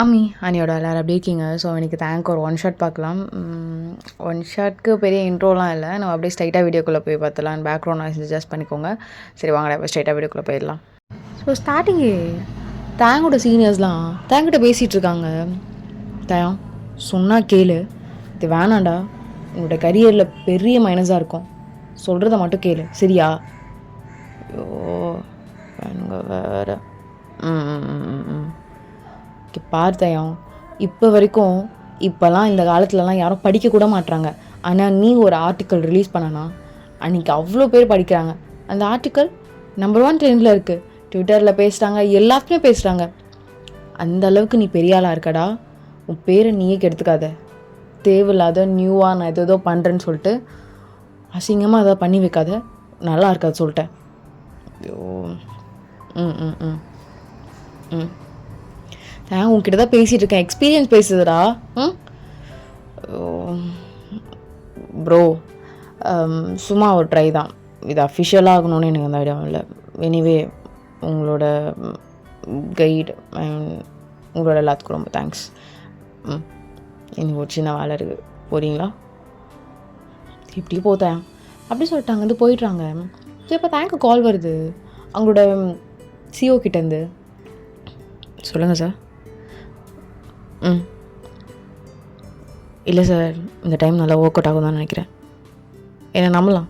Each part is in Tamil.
அம்மி அண்ணியோட எல்லோரும் எப்படி இருக்கீங்க? ஸோ இன்றைக்கி தேங்க் ஒரு ஒன் ஷாட் பார்க்கலாம். ஒன் ஷாட்க்கு பெரிய இன்ட்ரோலாம் இல்லை, நம்ம அப்படியே ஸ்ட்ரைட்டாக வீடியோக்குள்ளே போய் பார்த்துலாம். பேக்ரவுண்ட் நாய்ஸ் அட்ஜஸ்ட் பண்ணிக்கோங்க. சரி வாங்க இப்போ ஸ்ட்ரைட்டாக வீடியோக்குள்ளே போயிடலாம். ஸோ ஸ்டார்டிங்கு தேங்கோட சீனியர்ஸ்லாம் தேங்கிட்ட பேசிகிட்டு இருக்காங்க. தயம் சொன்னால் கேளு, இது வேணாண்டா, உன்னோட கரியரில் பெரிய மைனஸாக இருக்கும், சொல்கிறத மட்டும் கேளு சரியா? ஐயோ வேணுங்க வேறு. பார்த்தயம் இப்போ வரைக்கும் இப்போலாம் இந்த காலத்துலலாம் யாரும் படிக்கக்கூட மாட்றாங்க. ஆனால் நீ ஒரு ஆர்டிக்கல் ரிலீஸ் பண்ணனா அன்றைக்கி அவ்வளோ பேர் படிக்கிறாங்க. அந்த ஆர்டிக்கல் நம்பர் 1 ட்ரெண்டில் இருக்குது, ட்விட்டரில் பேசுகிறாங்க, எல்லாத்துமே பேசுகிறாங்க. அந்த அளவுக்கு நீ பெரிய ஆளாக இருக்கடா. உன் பேரை நீயே கெடுத்துக்காத. தேவையில்லாத நியூவாக நான் ஏதோ பண்ணுறேன்னு சொல்லிட்டு அசிங்கமாக எதாவது பண்ணி வைக்காத, நல்லா இருக்காது சொல்லிட்டேன். ஐயோ ம் ம் ம் ம் நான் உங்ககிட்ட தான் பேசிகிட்டு இருக்கேன், எக்ஸ்பீரியன்ஸ் பேசுதுடா. ப்ரோ சும்மா ஒரு ட்ரை தான், இது அஃபிஷியலாக ஆகணும்னு எனக்கு அந்த ஐடியா இல்லை. எனிவே உங்களோட கைடு உங்களோட எல்லாத்துக்கும் ரொம்ப தேங்க்ஸ். எனக்கு ஒரு சின்ன வேலை இருக்குது, போகிறீங்களா? இப்படி போத்தேன் அப்படி சொல்லிட்டாங்க, வந்து போயிடுறாங்க. ஸோ இப்போ தேங்க்கு கால் வருது அவங்களோட சிஓ கிட்டேருந்து. சொல்லுங்கள் சார். இல்லை சார், இந்த டைம் நல்லா ஒர்க் அவுட் ஆகும் தான் நினைக்கிறேன், என்னை நம்பலாம்.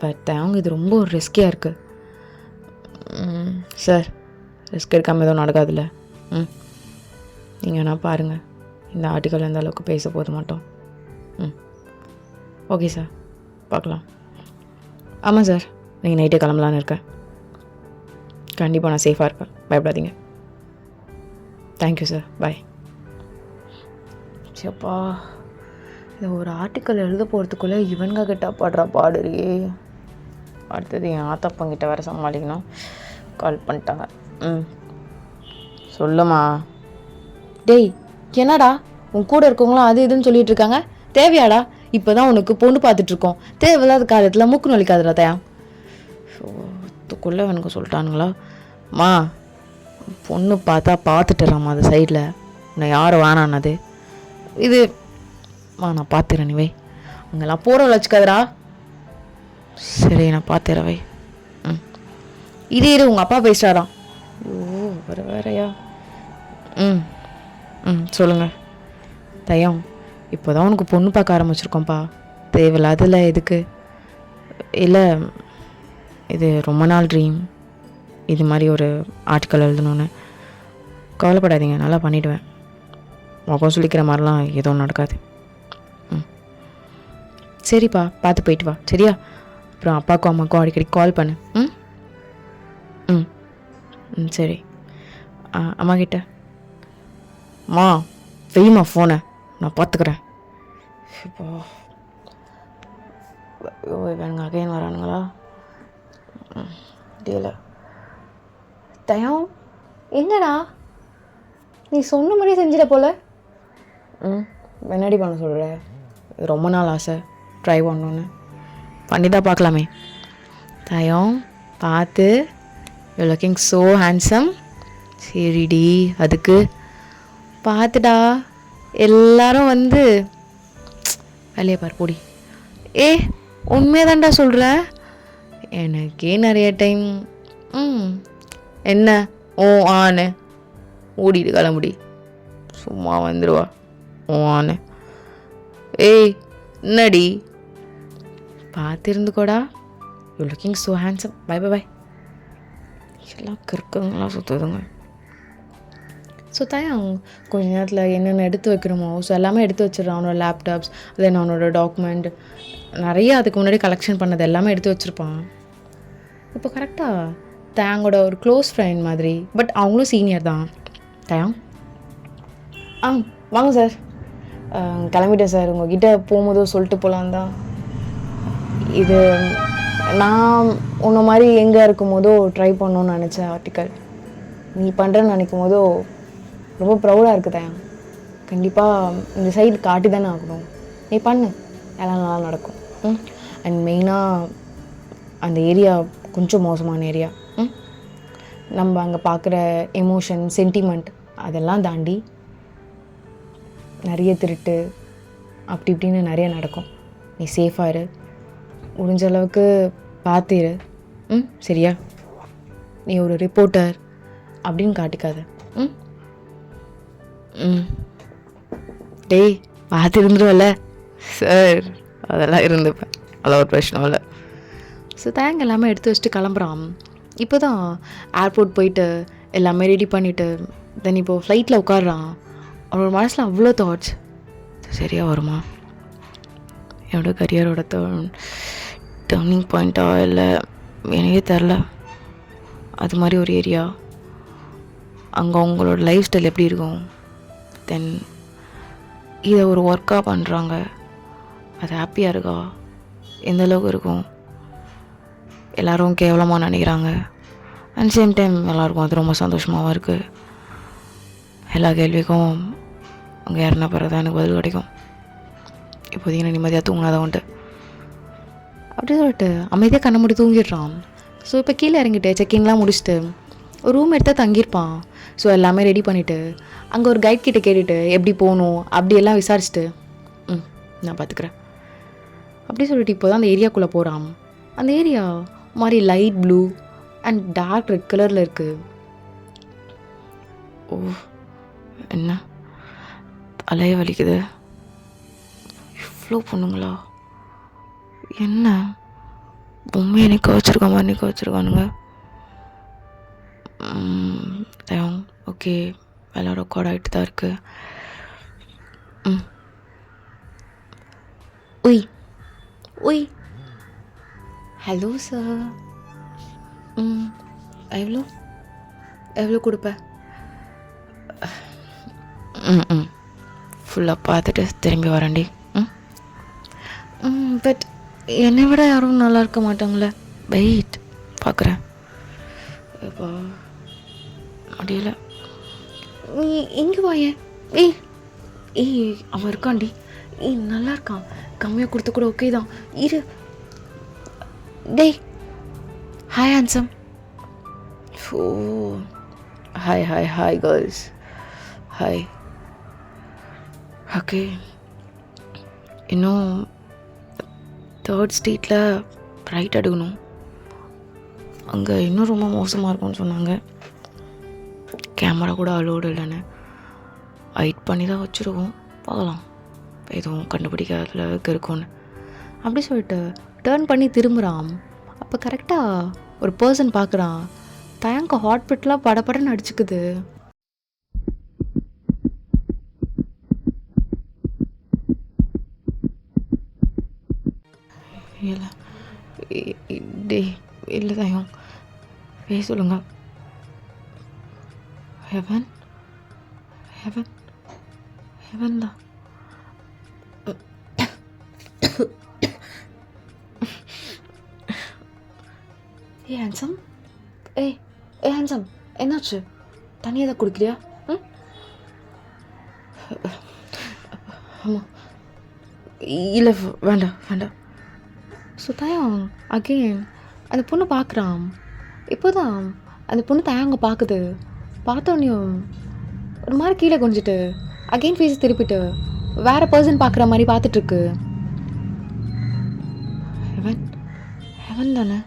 பட் அவங்க இது ரொம்ப ஒரு ரிஸ்கியாக இருக்குது. சார் ரிஸ்க் எடுக்காமல் எதுவும் நடக்காதுல்ல. நீங்கள் வேணா பாருங்கள், இந்த ஆர்டிக்கல் எந்த அளவுக்கு பேச போத மாட்டோம். ஓகே சார், பார்க்கலாம். ஆமாம் சார், நீங்கள் நைட்டே கிளம்பலான்னு இருக்கேன். கண்டிப்பாக நான் சேஃபாக இருப்பேன், பயப்படாதீங்க. தேங்க்யூ சார், பாய். சப்பா, இந்த ஒரு ஆர்டிக்கல் எழுத போகிறதுக்குள்ளே இவனுங்க கிட்ட பாடுறா பாடுறியே. அடுத்தது என் ஆத்தப்பங்கிட்ட வேறு சமாளிக்கணும். கால் பண்ணிட்டாங்க. சொல்லுமா. டேய் என்னடா உன் கூட இருக்கவங்களாம் அது இதுன்னு சொல்லிட்டு இருக்காங்க, தேவையாடா? இப்போ தான் உனக்கு பொண்ணு பார்த்துட்ருக்கோம், தேவையில்லாத காலத்தில் மூக்கு நொழிக்காதுடா தயா. ஸோத்துக்குள்ளே எனக்கு சொல்லிட்டானுங்களா? மா பொண்ணு பார்த்துட்டுறாம்மா அது சைடில், உன்னை யாரும் வேணான்னது இது. நான் பார்த்துறேன், நீ வை, அங்கெல்லாம் போகிற வச்சுக்காதரா. சரி நான் பார்த்துறேன், வை. இதே உங்கள் அப்பா பேசுகிறாராம். ஓ வேறையா. சொல்லுங்கள் தயம், இப்போ தான் உனக்கு பொண்ணு பார்க்க ஆரம்பிச்சிருக்கோம்ப்பா, தேவையில்லாதில்ல எதுக்கு? இல்லை இது ரொம்ப நாள் ட்ரீம், இது மாதிரி ஒரு ஆர்டிக்கல் எழுதணுன்னு. கவலைப்படாதீங்க, நல்லா பண்ணிவிடுவேன். முகம் சொல்லிக்கிற மாதிரிலாம் எதுவும் நடக்காது. சரிப்பா, பார்த்து போயிட்டு வா சரியா? அப்புறம் அப்பாவுக்கும் அம்மாவுக்கும் அடிக்கடி கால் பண்ணு. சரி. அம்மா கிட்ட மா வெய்மா ஃபோனை, நான் பார்த்துக்கிறேன். இப்போ வேணுங்க அகைன் வரானுங்களா? இல்லை தயம், என்னடா நீ சொன்ன மாதிரி செஞ்சிட போல. என்னடி பண்ண சொல்கிற? ரொம்ப நாள் ஆசை, ட்ரை பண்ணணுன்னு. பண்ணி தான் பார்க்கலாமே. தயம் பார்த்து, யூ லுக்கிங் ஸோ ஹேண்ட்ஸம். சரிடி, அதுக்கு பார்த்துடா எல்லாரும் வந்து வேலையை பார் போடி. உண்மையாதான்டா சொல்கிற, எனக்கே நிறைய டைம் என்ன ஓ ஆனு ஓடிடு கிளம்புடி, சும்மா வந்துடுவா ஓ ஆனு. என்னடி பார்த்துருந்துக்கோடா, you looking so handsome. Bye bye bye. எல்லாம் கிறுக்குங்களாம் சுற்றுதுங்க. ஸோ தயம் கொஞ்ச நேரத்தில் என்னென்ன எடுத்து வைக்கணுமோ ஸோ எல்லாமே எடுத்து வச்சிடறான். அவனோட லேப்டாப்ஸ், தென் அவனோட டாக்குமெண்ட், நிறைய அதுக்கு முன்னாடி கலெக்ஷன் பண்ணது எல்லாமே எடுத்து வச்சுருப்பான். இப்போ கரெக்டாக தயாங்கோட ஒரு க்ளோஸ் ஃப்ரெண்ட் மாதிரி, பட் அவங்களும் சீனியர் தான். தயம் வாங்க சார். கிளம்பிட்டேன் சார், உங்ககிட்ட போகும்போது சொல்லிட்டு போகலான் தான். இது நான் உன்ன மாதிரி எங்கே இருக்கும் போதோ ட்ரை பண்ணணுன்னு நினச்சேன் ஆர்டிக்கல், நீ பண்ணுறேன்னு நினைக்கும் போதோ ரொம்ப ப்ரௌடாக இருக்குது தயம். கண்டிப்பாக இந்த சைடு காட்டி தானே ஆகணும், நீ பண்ணு, எல்லாம் நல்லா நடக்கும். அண்ட் மெயினாக அந்த ஏரியா கொஞ்சம் மோசமான ஏரியா. நம்ம அங்கே பார்க்குற எமோஷன் சென்டிமெண்ட் அதெல்லாம் தாண்டி நிறைய திருட்டு அப்படி இப்படின்னு நிறைய நடக்கும். நீ சேஃபாக இரு, முடிஞ்ச அளவுக்கு பார்த்து இரு. சரியா? நீ ஒரு ரிப்போர்ட்டர் அப்படின்னு காட்டிக்காத. டேய் பார்த்து இருந்துருவல்ல சார்? அதெல்லாம் இருந்துப்பேன், அதெல்லாம் ஒரு பிரச்சனை இல்லை. ஸோ தேங்க் எல்லாமே எடுத்து வச்சுட்டு கிளம்புறான். இப்போ தான் ஏர்போர்ட் போயிட்டு எல்லாமே ரெடி பண்ணிவிட்டு தென் இப்போது ஃப்ளைட்டில் உட்காடுறான். அவனோட மனசில் அவ்வளோ தாட்ஸ். சரியாக வருமா? என்னோட கரியரோட டேர்னிங் பாயிண்ட்டா இல்லை எனக்கே தெரில. அது மாதிரி ஒரு ஏரியா, அங்கே அவங்களோட லைஃப் ஸ்டைல் எப்படி இருக்கும், தென் இதை ஒரு ஒர்க்காக பண்ணுறாங்க, அது ஹாப்பியாக இருக்கா, எந்த அளவுக்கு இருக்கும், எல்லோரும் கேவலமாக நினைக்கிறாங்க, அண்ட் சேம் டைம் எல்லாருக்கும் அது ரொம்ப சந்தோஷமாகவும் இருக்குது. எல்லா கேள்விக்கும் அங்கே யாருன்னா பிறகு தான் எனக்கு பதில் கிடைக்கும். இப்போதைக்கு நான் நிம்மதியாக தூங்கினாதான் உண்டு அப்படி சொல்லிட்டு அமைதியாக கண்ணை மூடி தூங்கிடுறான். ஸோ இப்போ கீழே இறங்கிட்டு செக்கிங்லாம் முடிச்சுட்டு ஒரு ரூம் எடுத்தால் தங்கியிருப்பான். ஸோ எல்லாமே ரெடி பண்ணிவிட்டு அங்கே ஒரு கைட் கிட்டே கேட்டுட்டு எப்படி போகணும் அப்படியெல்லாம் விசாரிச்சுட்டு நான் பார்த்துக்குறேன் அப்படி சொல்லிட்டு இப்போ தான் அந்த ஏரியாக்குள்ளே போகிறான். அந்த ஏரியா மாதிரி light blue and dark red கலரில் இருக்குது. ஓ என்ன தலைய வலிக்குது, இவ்வளோ பொண்ணுங்களா, என்ன பொம்மையை நிற்க வச்சுருக்க மாதிரி நிற்க வச்சுருக்கானுங்க. ஓகே, எல்லாம் ரெக்கார்ட் ஆகிட்டு தான் இருக்குது. உய் உய் ஹலோ சார். எவ்வளோ எவ்வளோ கொடுப்பேன்? ஃபுல்லாக பார்த்துட்டு திரும்பி வரேன்டி. பட் என்னை விட யாரும் நல்லா இருக்க மாட்டாங்களே. வெயிட் பார்க்குறேன். இப்போ முடியல. நீ எங்கே வாய? ஏய் அவன் இருக்கான்டி. நல்லா இருக்கான், கம்மியாக கொடுத்த கூட ஓகே தான். இரு. டேய் hi handsome. Oh hi hi hi girls, hi. Okay, இன்னும் 3rd ஸ்ட்ரீட்டில் ரைட் எடுக்கணும். அங்கே இன்னும் ரொம்ப மோசமாக இருக்கும்னு சொன்னாங்க. கேமரா கூட அலோடு இல்லைன்னு ஹைட் பண்ணி தான் வச்சுருக்கோம். பார்க்கலாம் எதுவும் கண்டுபிடிக்காத அளவுக்கு இருக்கும்னு அப்படி சொல்லிட்டு டேர்ன் பண்ணி திரும்புகிறான். அப்போ கரெக்டாக ஒரு பர்சன் பார்க்குறான். தயங்க ஹாட் பிட்லாம் படப்படன்னு அடிச்சுக்குது. இல்லை டே இல்லை தயம் பேச சொல்லுங்க. ஹெவன் ஹெவன் ஹெவன் தான். ஏ ஹேண்ட்ஸம், ஏ ஹேண்ட்ஸம், என்னாச்சு? தனியாக தான் குடிக்கிறியா? ஆமாம், இல்லை வேண்டாம் வேண்டாம். ஸோ தயம் அகெயின் அந்த பொண்ணு பார்க்குறான். இப்போ தான் அந்த பொண்ணு தயங்க பார்க்குது. பார்த்தோன்னையும் ஒரு மாதிரி கீழே கொஞ்சிட்டு அகெயின் ஃபேஸ் திருப்பிட்டு வேறு பர்சன் பார்க்குற மாதிரி பார்த்துட்ருக்கு. ஹெவன் ஹெவன் தானே?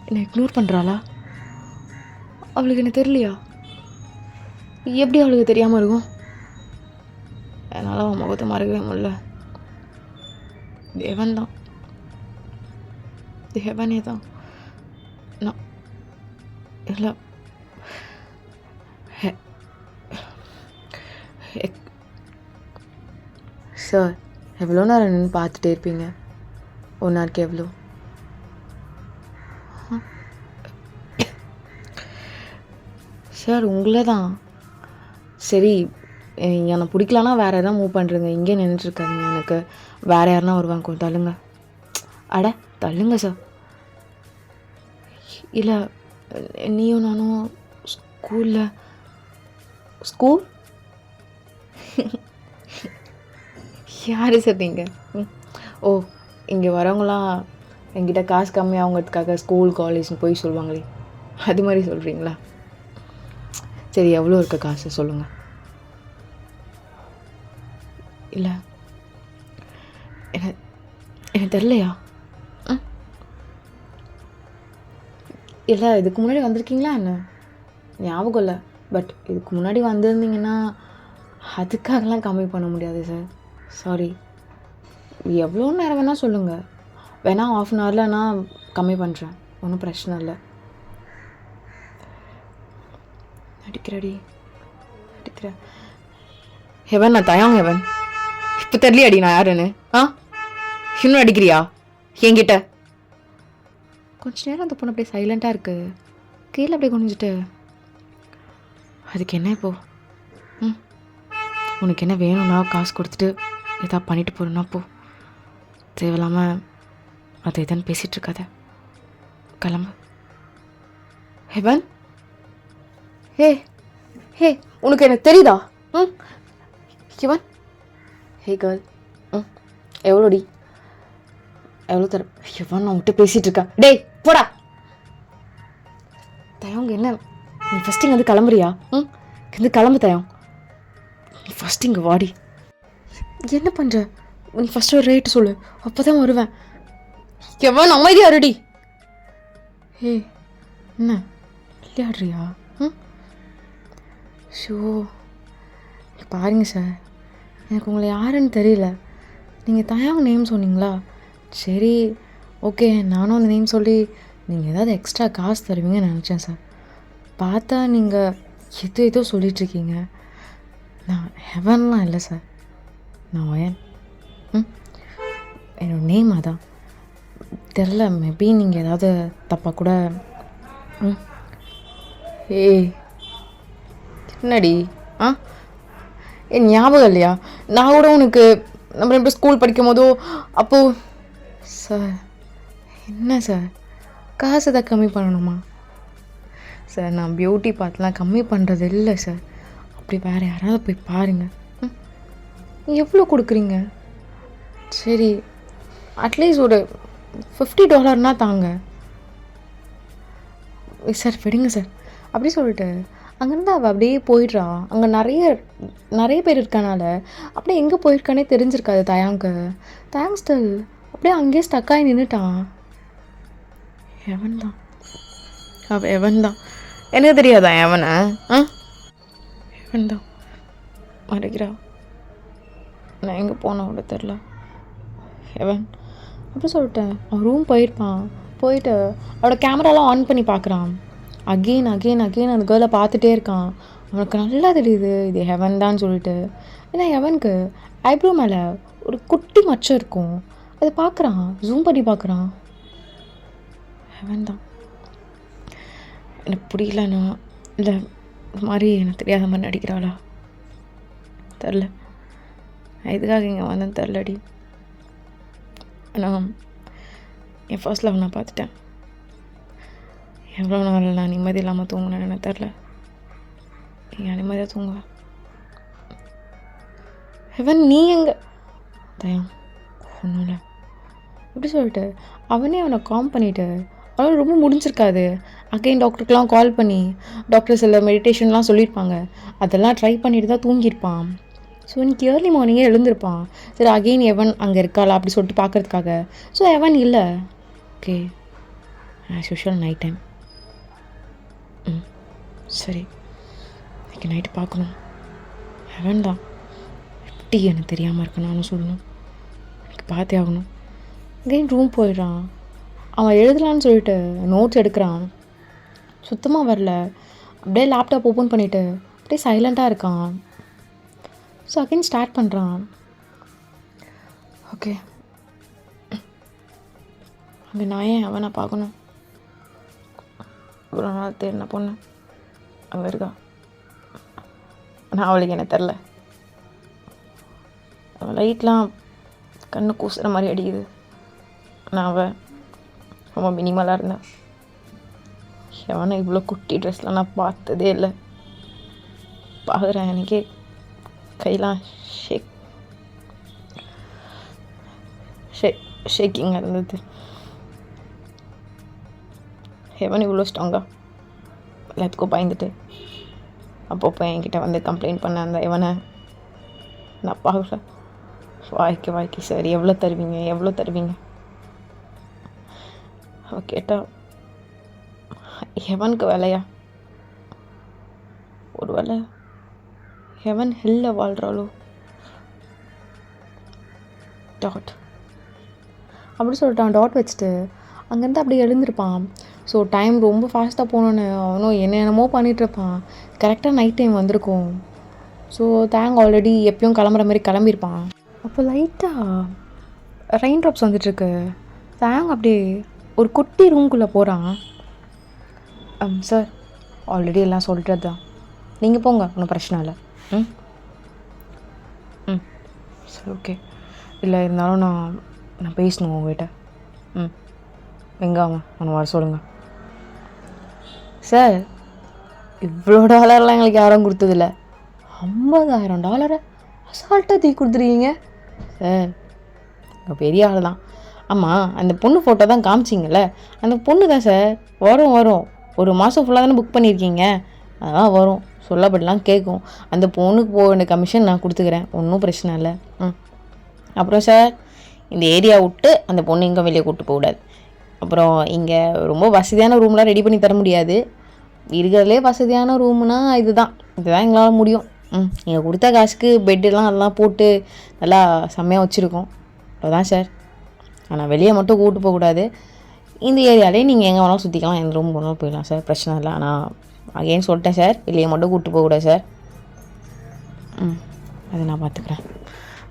என்னை இக்னோர் பண்ணுறாளா? அவளுக்கு என்ன தெரியலையா? எப்படி அவளுக்கு தெரியாமல் இருக்கும்? என்னால் அவன் முகத்தை மறக்கவே முடியல. தேவன் தான், தேவனே தான். நான் இல்லை சார், எவ்வளோ நேரம் நின்று பார்த்துட்டே இருப்பீங்க? 1 ஹவருக்கு எவ்வளோ? சார் உங்களை தான். சரி, என்னை பிடிக்கலன்னா வேறு எதாவது மூவ் பண்ணுறீங்க, இங்கே நின்றுட்டுருக்காங்க. எனக்கு வேறு யாருன்னா வருவாங்க, கொஞ்சம் தள்ளுங்க. அட தள்ளுங்க சார். இல்லை நீயும் நானும் ஸ்கூல் யார் சார் நீங்கள்? ஓ, இங்கே வரவங்களாம் என்கிட்ட காசு கம்மியாக அவங்களுக்காக ஸ்கூல் காலேஜ்னு போய் சொல்லுவாங்களே, அது மாதிரி சொல்கிறீங்களா? சரி, எவ்வளோ இருக்க காசு சொல்லுங்கள். இல்லை, எனக்கு தெரிலையா? இல்லை, இதுக்கு முன்னாடி வந்திருக்கீங்களா என்ன? ஞாபகம் இல்லை. பட் இதுக்கு முன்னாடி வந்திருந்தீங்கன்னா அதுக்காகலாம் கம்மி பண்ண முடியாது சார். சாரி. எவ்வளோ நேரம் வேணால் சொல்லுங்கள். வேணால் 1/2 ஹவரில் நான் கம்மி பண்ணுறேன். ஒன்றும் பிரச்சனை இல்லை. நடிக்கிறேன். ஹெவன், நான் தயாங் ஹெவன். இப்போ தெரியலையாடி நான் யாருன்னு? இன்னும் அடிக்கிறியா என்கிட்ட? கொஞ்ச நேரம் அந்த பொண்ணு அப்படியே சைலண்ட்டாக இருக்கு. கீழே அப்படியே குனிஞ்சிட்டு, அதுக்கு என்ன இப்போ? உனக்கு என்ன வேணும்னா காசு கொடுத்துட்டு எதாவது பண்ணிட்டு போகிறேன்னா போ. தேவையில்லாமல் அதை எதுன்னு பேசிகிட்டு இருக்காத. கிளம்பு. ஹெவன், ஹே உனக்கு என்ன தெரியுதா? ஹெவன், ஹே கேர்ள், எவ்வளோடி? எவ்வளோ தர? ஹெவன், நான் விட்டு பேசிகிட்டு இருக்கேன். டேய் போடா. தயங்க என்ன, நீ ஃபஸ்ட் இங்கே வந்து கிளம்புறியா? இங்கே கிளம்பு தயம். நீ ஃபஸ்ட் இங்கே வாடி. என்ன பண்ணுற? நீ ஃபஸ்ட்டு ஒரு ரேட்டு சொல்லு, அப்போ தான் வருவேன். ஹெவன், அமைதியா இருடி. ஹே, என்ன விளையாடுறியா? ஷோ, பாருங்க சார், எனக்கு உங்களை யாருன்னு தெரியல. நீங்கள் தயாங் நேம் சொன்னீங்களா? சரி, ஓகே, நானும் அந்த நேம் சொல்லி நீங்கள் ஏதாவது எக்ஸ்ட்ரா காசு தருவீங்கன்னு நினச்சேன் சார். பார்த்தா நீங்கள் ஏதோ சொல்லிகிட்ருக்கீங்க. நான் ஹெவன்லாம் இல்லை சார், நான் வயன். என்னோட நேம் அதான். தெரில, மேபி நீங்கள் ஏதாவது தப்பாக கூட. ஏய் என்னடி? என் ஞாபகம் இல்லையா? நான் கூட உனக்கு நம்ம எப்படி ஸ்கூல் படிக்கும் போதோ அப்போது. சார் என்ன சார், காசு தான் கம்மி பண்ணணுமா? சார், நான் பியூட்டி பார்த்துலாம் கம்மி பண்ணுறது இல்லை சார். அப்படி வேறு யாராவது போய் பாருங்கள். எவ்வளோ கொடுக்குறீங்க? சரி, அட்லீஸ்ட் ஒரு $50 தாங்க சார். விடுங்க சார். அப்படி சொல்லிட்டு அங்கேருந்து அவள் அப்படியே போயிடுறா. அங்கே நிறைய பேர் இருக்கனால அப்படியே எங்கே போயிருக்கானே தெரிஞ்சிருக்காது தயாங்கு. தயாங் ஸ்டில் அப்படியே அங்கேயே ஸ்டக்காகி நின்றுட்டான். எவன் தான் அவள்? எவன் தான்? எனக்கு தெரியாதா எவனை? எவன் தான் மறைக்கிறா. நான் எங்கே போனேன் அவளை தெரில. எவன் அப்படி சொல்லிட்டேன். அவன் ரூம் போயிருப்பான். போயிட்டு அவளோட கேமராலாம் ஆன் பண்ணி பார்க்குறான். அகெயின் அந்த கேர்ளை பார்த்துட்டே இருக்கான். அவனுக்கு நல்லா தெரியுது இது ஹெவன் தான் சொல்லிட்டு. ஏன்னா ஹெவனுக்கு ஐப்ரோ மேலே ஒரு குட்டி மச்சம் இருக்கும். அதை பார்க்குறான், ஜூம் பண்ணி பார்க்குறான். ஹெவன் தான். எனக்கு பிடிக்கலண்ணா, இல்லை இந்த மாதிரி எனக்கு தெரியாத மாதிரி நடிக்கிறாளா தெரில. இதுக்காக இங்கே வந்தேன்னு தெரிலடி. ஆனால் என் ஃபர்ஸ்ட் லவ் நான் பார்த்துட்டேன். எவ்வளோ நாள் நான் நிம்மதி இல்லாமல் தூங்கினேன்னு எனக்கு தெரில. நீங்கள் நிம்மதியாக தூங்குவேன். ஹெவன், நீ எங்கே? தயம் ஒன்றும் இல்லை. எப்படி சொல்லிட்டு அவனே அவனை காம் பண்ணிவிட்டு அவனால் ரொம்ப முடிஞ்சிருக்காது. அகைன் டாக்டருக்கெலாம் கால் பண்ணி டாக்டர் சில மெடிடேஷன்லாம் சொல்லியிருப்பாங்க. அதெல்லாம் ட்ரை பண்ணிட்டு தான் தூங்கியிருப்பான். ஸோ இன்னைக்கு ஏர்லி மார்னிங்கே எழுந்திருப்பான். சரி, அகெயின் எவன் அங்கே இருக்காளா அப்படி சொல்லிட்டு பார்க்குறதுக்காக. ஸோ எவன் இல்லை. Okay, as usual night time. சரி, இன்னைக்கு நைட்டு பார்க்கணும். எவன் தான் எப்படி எனக்கு தெரியாமல் இருக்கணும்னு சொல்லணும். எனக்கு பார்த்தே ஆகணும். அகெயின் ரூம் போயிடுறான். அவன் எழுதலான்னு சொல்லிட்டு நோட்ஸ் எடுக்கிறான். சுத்தமாக வரல. அப்படியே லேப்டாப் ஓப்பன் பண்ணிவிட்டு அப்படியே சைலண்ட்டாக இருக்கான். ஸோ அகெயின் ஸ்டார்ட் பண்ணுறான். ஓகே, அங்கே நான் ஏன் அவனை பார்க்கணும்? இவ்வளோ நாள் தேடின பொண்ணு அங்கே இருக்கா. ஆனால் அவளுக்கு என்ன தெரில. அவள் லைட்லாம் கண்ணு கூசுகிற மாதிரி அடிக்குது. ஆனால் அவள் ரொம்ப மினிமலாக இருந்தேன். எவனை இவ்வளோ குட்டி ட்ரெஸ்லாம் நான் பார்த்ததே இல்லை. பார்க்குறேன், எனக்கே கையெல்லாம் ஷேக்கிங்காக இருந்தது. ஹெவன் இவ்வளோ ஸ்ட்ராங்கா எல்லாத்துக்கும் பயந்துட்டு அப்பப்போ என்கிட்ட வந்து கம்ப்ளைண்ட் பண்ண அந்த இவனை நான் பார்க்குறேன். வாய்க்கு சார் எவ்வளோ தருவீங்க அவ கேட்டால் ஹெவனுக்கு வேலையா? ஒரு வேலை ஹெவன் ஹில்ல வாழ்கிறாளோ? டாட் அப்படி சொல்லிட்டான். டாட் வச்சுட்டு அங்கேருந்து அப்படியே எழுந்திருப்பான். ஸோ டைம் ரொம்ப ஃபாஸ்ட்டாக போனோன்னு அவனும் என்னென்னமோ பண்ணிகிட்ருப்பான். கரெக்டாக நைட் டைம் வந்திருக்கும். ஸோ தேங்க் ஆல்ரெடி எப்பயும் கிளம்புற மாதிரி கிளம்பியிருப்பான். அப்போ லைட்டாக ரெயின் ட்ராப்ஸ் வந்துட்டுருக்கு. தேங்க் அப்படியே ஒரு குட்டி ரூம்குள்ளே போகிறான். சார் ஆல்ரெடி எல்லாம் சொல்கிறது தான், நீங்கள் போங்க, ஒன்றும் பிரச்சனை இல்லை. ம் ம் சரி ஓகே. இல்லை இருந்தாலும் நான் பேசணும் உங்ககிட்ட. எங்கே அவன் அவனை வர சொல்லுங்கள். சார் இவ்வளோ டாலர்லாம் எங்களுக்கு யாரும் கொடுத்ததில்ல. $50,000 அசால்ட்டாக தூக்கி கொடுத்துருக்கீங்க சார். பெரிய ஆள் தான். ஆமாம், அந்த பொண்ணு ஃபோட்டோ தான் காமிச்சிங்கல்ல, அந்த பொண்ணு தான் சார். வரும் ஒரு மாதம் ஃபுல்லாக தானே புக் பண்ணியிருக்கீங்க, அதான் வரும். சொல்லப்படலாம் கேட்கும். அந்த பொண்ணுக்கு போக வேண்டிய கமிஷன் நான் கொடுத்துக்கிறேன், ஒன்றும் பிரச்சனை இல்லை. அப்புறம் சார், இந்த ஏரியா விட்டு அந்த பொண்ணு இங்கே வெளியே கூப்பிட்டு போகக்கூடாது. அப்புறம் இங்கே ரொம்ப வசதியான ரூம்லாம் ரெடி பண்ணி தர முடியாது. இருக்கிறதுலே வசதியான ரூம்னா இதுதான் எங்களால் முடியும். நீங்கள் கொடுத்த காசுக்கு பெட்டெல்லாம் அதெல்லாம் போட்டு நல்லா செம்மையாக வச்சுருக்கோம், அதுதான் சார். ஆனால் வெளியே மட்டும் கூப்பிட்டு போகக்கூடாது. இந்த ஏரியாலே நீங்கள் எங்கே வேணாலும் சுற்றிக்கலாம், எந்த ரூம் போனாலும் போயிடலாம் சார், பிரச்சனை இல்லை. ஆனால் அகைன் சொல்லிட்டேன் சார், வெளியே மட்டும் கூப்பிட்டு போகக்கூடாது சார். அது நான் பார்த்துக்குறேன்.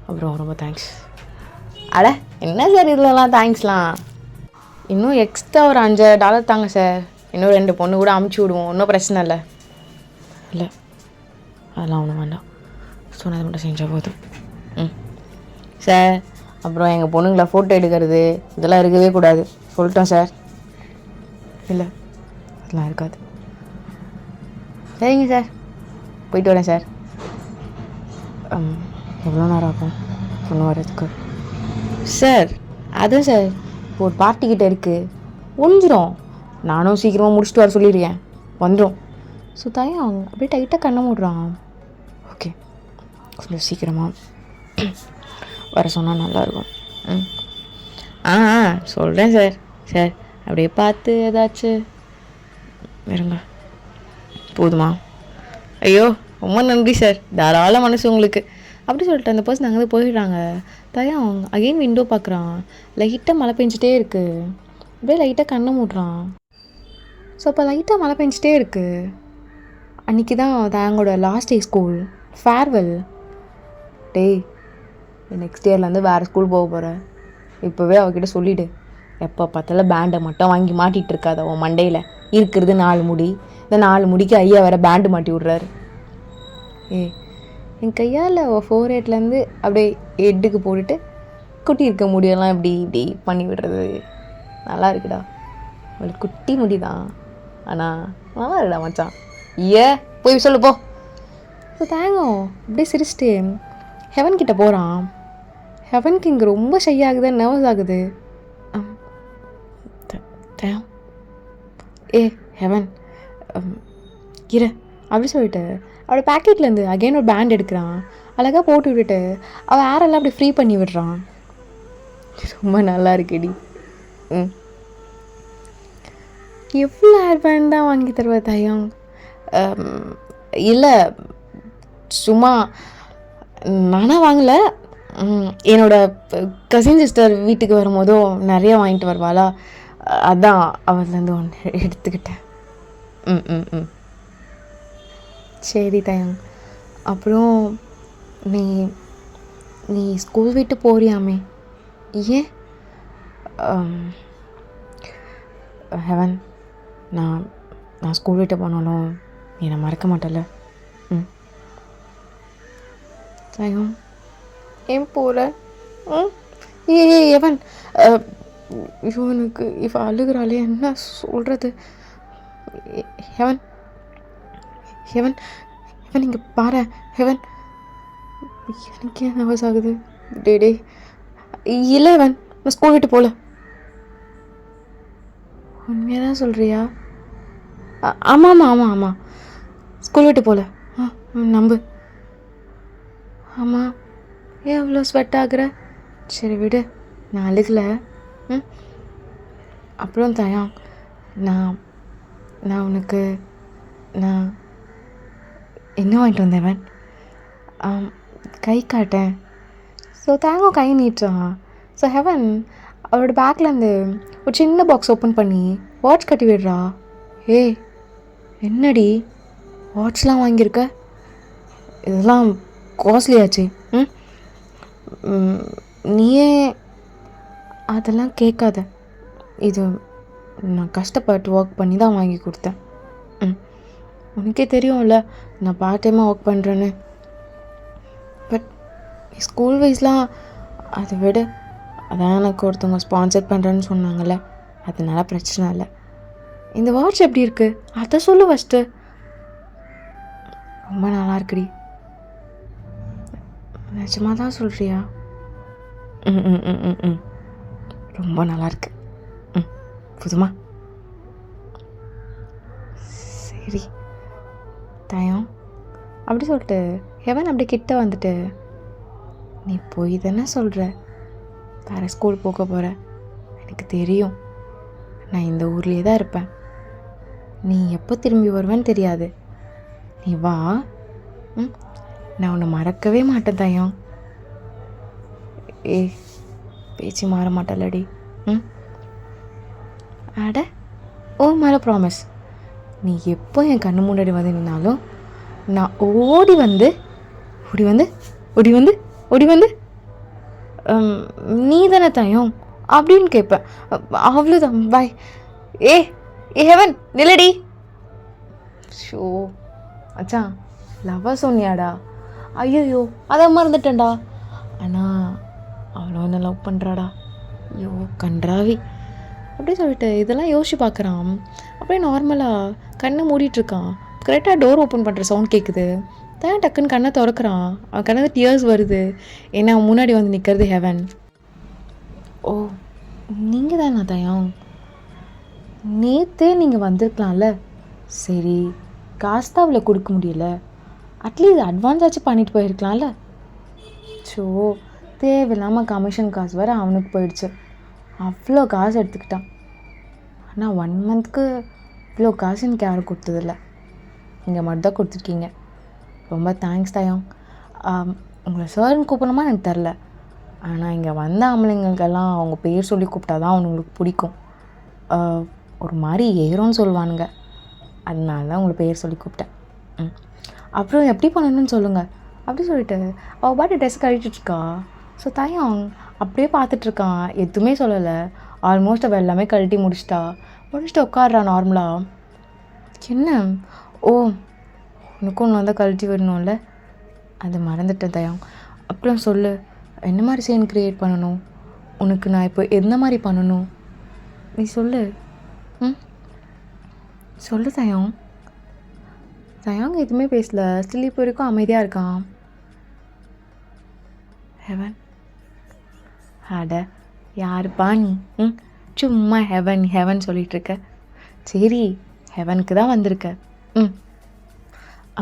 அப்புறம் ரொம்ப தேங்க்ஸ். அட என்ன சார் இதுலலாம் தேங்க்ஸ்லாம், இன்னும் எக்ஸ்ட்ரா ஒரு $5 தாங்க சார். இன்னும் 2 பொண்ணு கூட அமுச்சு விடுவோம், ஒன்றும் பிரச்சனை இல்லை. இல்லை அதெல்லாம் ஒன்றும் வேண்டாம், சொன்னது மட்டும் செஞ்சால் போதும். சார் அப்புறம் எங்கள் பொண்ணுங்களை ஃபோட்டோ எடுக்கிறது இதெல்லாம் இருக்கவே கூடாது சொல்லிட்டோம் சார். இல்லை அதெல்லாம் இருக்காது. சரிங்க சார், போயிட்டு வரேன் சார். எவ்வளோ நேரம் ஆகும் பொண்ணு வர்றதுக்கு? சார் அதுவும் சார் இப்போ ஒரு பார்ட்டிக்கிட்ட இருக்குது, ஒழிஞ்சிரும். நானும் சீக்கிரமாக முடிச்சுட்டு வர சொல்லியிருக்கேன், வந்துடும். ஸோ தயம் அப்படியே டைட்டாக கண்ணை மூடுறான். ஓகே, கொஞ்சம் சீக்கிரமாக வர சொன்னால் நல்லாயிருக்கும். சொல்கிறேன் சார். சார் அப்படியே பார்த்து ஏதாச்சும் இருங்க, போதுமா? ஐயோ ரொம்ப நன்றி சார், தாராள மனசு உங்களுக்கு. அப்படி சொல்லிட்டு அந்த பர்சன் அங்கே போயிடுறாங்க. தயம் அகெயின் விண்டோ பார்க்குறான். லைட்டாக மழை பெஞ்சிட்டே இருக்குது. அப்படியே லைட்டாக கண்ணை மூடுறான். ஸோ அப்போ லைட்டாக மழை பெஞ்சிட்டே இருக்குது. அன்றைக்கி தான் தயங்கோட last day school farewell day. Next இயர்லேருந்து வேறு ஸ்கூல் போக போகிறேன். இப்போவே அவகிட்ட சொல்லிவிடு, எப்போ பார்த்தாலும் பேண்டை மட்டும் வாங்கி மாட்டிகிட்டு இருக்காது. அவன் மண்டையில் இருக்கிறது 4 முடி, இந்த 4 முடிக்கு ஐயா வேறு பேண்டு மாட்டி விட்றாரு. என் கையால் 4/8 அப்படியே ஹெட்டுக்கு போட்டுட்டு குட்டி இருக்க முடியெல்லாம் இப்படி பண்ணி விடுறது நல்லா இருக்குடா. அவளுக்கு குட்டி முடி தான், ஆனால் நல்லா இருக்குடா மச்சான். போய் சொல்லு போ. ஸோ தேங்கம் அப்படியே சிரிச்சிட்டு ஹெவன் கிட்ட போகிறான். ஹெவனுக்கு இங்கே ரொம்ப ஷை ஆகுது, நர்வஸ் ஆகுது. ஹெவன் இரு அப்படி சொல்லிட்டு அவளோட பேக்கெட்லேருந்து அகைன் ஒரு பேண்ட் எடுக்கிறான். அழகாக போட்டு விட்டுட்டு அவள் ஏரெல்லாம் அப்படி ஃப்ரீ பண்ணி விடுறான். ரொம்ப நல்லா இருக்குடி. எவ்வளோ ஹேர் பேண்ட் தான் வாங்கி தருவா தயம்? இல்லை சும்மா நானாக வாங்கலை, என்னோடய கசின் சிஸ்டர் வீட்டுக்கு வரும்போதும் நிறைய வாங்கிட்டு வருவாளா, அதான் அவள்லேருந்து ஒன்று எடுத்துக்கிட்டேன். சரி தயம். அப்புறம் நீ ஸ்கூல் விட்டு போறியாமே, ஏன்? ஹெவன், நான் ஸ்கூல் விட்டு போனாலும் நீ நான் மறக்க மாட்டேல. தயம் ஏன் போகிற? ஹெவன் இவனுக்கு இவ அழுகிறாளே, என்ன சொல்கிறது? ஹெவன் ஹெவன் ஹெவன் இங்கே பாரு. ஹெவன் எனக்கு ஏன் நர்வஸ் ஆகுது? டே இல்லை ஹெவன், நான் ஸ்கூல் விட்டு போகல. உண்மையாக தான் சொல்கிறியா? ஆமாம் ஆமாம் ஆமாம் ஆமாம், ஸ்கூல் விட்டு போகல. நம்பு. ஆமாம், ஏன் அவ்வளோ ஸ்வெட் ஆகுற? சரி விடு, நான் அழுகலை. ம். அப்புறம் தயம், நான் நான் உனக்கு நான் என்ன வாங்கிட்டு வந்தேன்? கை காட்டேன். ஸோ தேங்காய் கை நீட்டுறான். ஸோ ஹெவன் அவரோட பேக்லேருந்து ஒரு சின்ன பாக்ஸ் ஓப்பன் பண்ணி வாட்ச் கட்டி விடுறா. ஏய் என்னடி வாட்ச்லாம் வாங்கியிருக்க? இதெல்லாம் காஸ்ட்லியாச்சு. நீயே அதெல்லாம் கேட்காத, இது நான் கஷ்டப்பட்டு ஒர்க் பண்ணி தான் வாங்கி கொடுத்தேன். உனக்கே தெரியும்ல நான் பார்ட் டைமாக ஒர்க் பண்ணுறேன்னு. பட் ஸ்கூல் வைஸ்லாம் அதை விட, அதான் எனக்கு ஒருத்தவங்க ஸ்பான்சர் பண்ணுறேன்னு சொன்னாங்கள்ல, அதனால பிரச்சனை இல்லை. இந்த வாட்ச் எப்படி இருக்குது அதை சொல்லு ஃபஸ்ட்டு. ரொம்ப நல்லா இருக்குடி. நிஜமாக தான் சொல்கிறியா? ம் ம் ம் ம் ம் ரொம்ப நல்லாயிருக்கு. புதுமா. சரி தயம், அப்படி சொல்லிட்டு ஹெவன் அப்படி கிட்ட வந்துட்டு, நீ போய் தானே சொல்கிற வேறு ஸ்கூல் போக போகிற, எனக்கு தெரியும். நான் இந்த ஊர்லேயே தான் இருப்பேன். நீ எப்போ திரும்பி வருவேன்னு தெரியாது. நீ வா. நான் உன்னை மறக்கவே மாட்டேன் தயம். பேச்சு மாற மாட்டலடி. அட ஓ மேலே ப்ராமிஸ். நீ எப்போ என் கண்ணு முன்னாடி வந்து நின்னாலும் நான் ஓடி வந்து ஓடி வந்து ஓடி வந்து ஓடி வந்து நீ தானே தயம் அப்படின்னு கேட்பேன். அவ்வளோதான், பாய். ஏ ஹெவன் நில்லடி. ஷோ அச்சான், லவ்வர் சொன்னியாடா? ஐயோ அதை மறந்துட்டேன்டா. ஆனால் அவளை ஒன்று லவ் பண்ணுறாடா. ஐயோ கன்றாவி. அப்படி சொல்லிட்டு இதெல்லாம் யோசிச்சு பார்க்குறான். அப்படியே நார்மலாக கண்ணை மூடிட்டுருக்கான். கரெக்டாக டோர் ஓப்பன் பண்ணுற சவுண்ட் கேட்குது. தான் டக்குன்னு கண்ணை திறக்கிறான். அவன் கண்ணது டியர்ஸ் வருது. ஏன்னா முன்னாடி வந்து நிற்கிறது ஹெவன். ஓ நீங்கள் தானா தயம்? நேற்றே நீங்கள் வந்திருக்கலாம்ல. சரி காசு தான் அவளை கொடுக்க முடியல, அட்லீஸ்ட் அட்வான்ஸ் ஆச்சு பண்ணிட்டு போயிருக்கலாம்ல. ஸோ தேவையில்லாமல் கமிஷன் காசு வேறு அவனுக்கு போயிடுச்சு. அவ்வளோ காசு எடுத்துக்கிட்டான். ஆனால் 1 மந்த்க்கு இவ்வளோ காசு எனக்கு யாரும் கொடுத்ததில்ல. நீங்கள் மட்டும் தான் கொடுத்துருக்கீங்க. ரொம்ப தேங்க்ஸ் தயம். உங்களை சார்னு கூப்பிடணுமா எனக்கு தெரில. ஆனால் இங்கே வந்த ஆம்பளைங்களுக்கெல்லாம் அவங்க பேர் சொல்லி கூப்பிட்டா தான் அவங்களுக்கு பிடிக்கும். ஒரு மாதிரி ஏறும்னு சொல்லுவானுங்க, அதனால தான் உங்களை பேர் சொல்லி கூப்பிட்டேன். அப்புறம் எப்படி பண்ணணும்னு சொல்லுங்கள் அப்படி சொல்லிட்டு அவள் பாட்டு ட்ரெஸ் கழிச்சிட்ருக்கா. ஸோ தயம் அப்படியே பார்த்துட்ருக்கான், எதுவுமே சொல்லலை. ஆல்மோஸ்ட் அவள் எல்லாமே கழட்டி முடிச்சுட்டு உட்காடுறா நார்மலாக. என்ன? ஓ உனக்கும் ஒன்று வந்தால் கழட்டி விடணும்ல, அது மறந்துட்டேன் தயம். அப்புறம் சொல்லு, என்ன மாதிரி சீன் க்ரியேட் பண்ணணும்? உனக்கு நான் இப்போ எந்த மாதிரி பண்ணணும்? நீ சொல்லு. சொல்லு தயம். தயங்க எதுவுமே பேசல, ஸ்டில் இப்போ வரைக்கும் அமைதியாக இருக்கான். ஹெவன். அட யாருப்பா நீ? சும்மா ஹெவன் ஹெவன் சொல்லிகிட்ருக்க. சரி ஹெவனுக்கு தான் வந்திருக்க.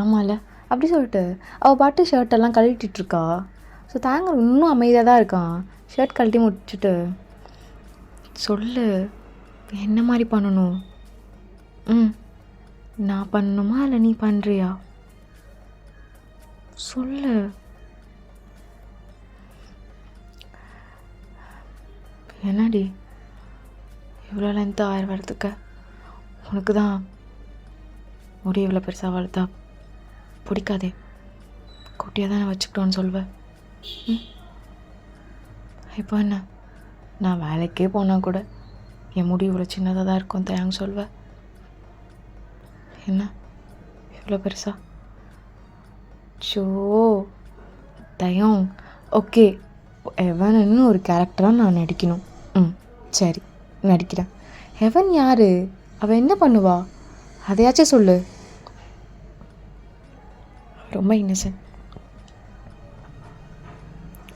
ஆமாம்ல. அப்படி சொல்லிட்டு அவள் பாட்டு ஷர்ட்டெல்லாம் கழட்டிகிட்ருக்கா. ஸோ தாங்க இன்னும் அமைதியாக தான் இருக்கான். ஷர்ட் கழட்டி முடிச்சுட்டு சொல்லு, என்ன மாதிரி பண்ணணும்? நான் பண்ணணுமா இல்லை நீ பண்ணுறியா? சொல்லு. என்னடி இவ்வளோ லென்த்து ஆயிரம் வரத்துக்கு? உனக்கு தான் முடி இவ்வளோ பெருசாக வளர்த்தா பிடிக்காதே, குட்டியாக தானே வச்சுக்கிட்டோன்னு சொல்வேன். இப்போ என்ன, நான் வேலைக்கே போனால் கூட என் முடி இவ்வளோ சின்னதாக தான் இருக்கும் தயாங்க சொல்வேன். என்ன இவ்வளோ பெருசா? ஷோ தயம். ஓகே, ஹெவன்னு ஒரு கேரக்டராக நான் நடிக்கணும். சரி நடிக்கிறேன். ஹெவன் யார்? அவள் என்ன பண்ணுவா? அதையாச்சும் சொல்லு. ரொம்ப இன்னசென்ட்,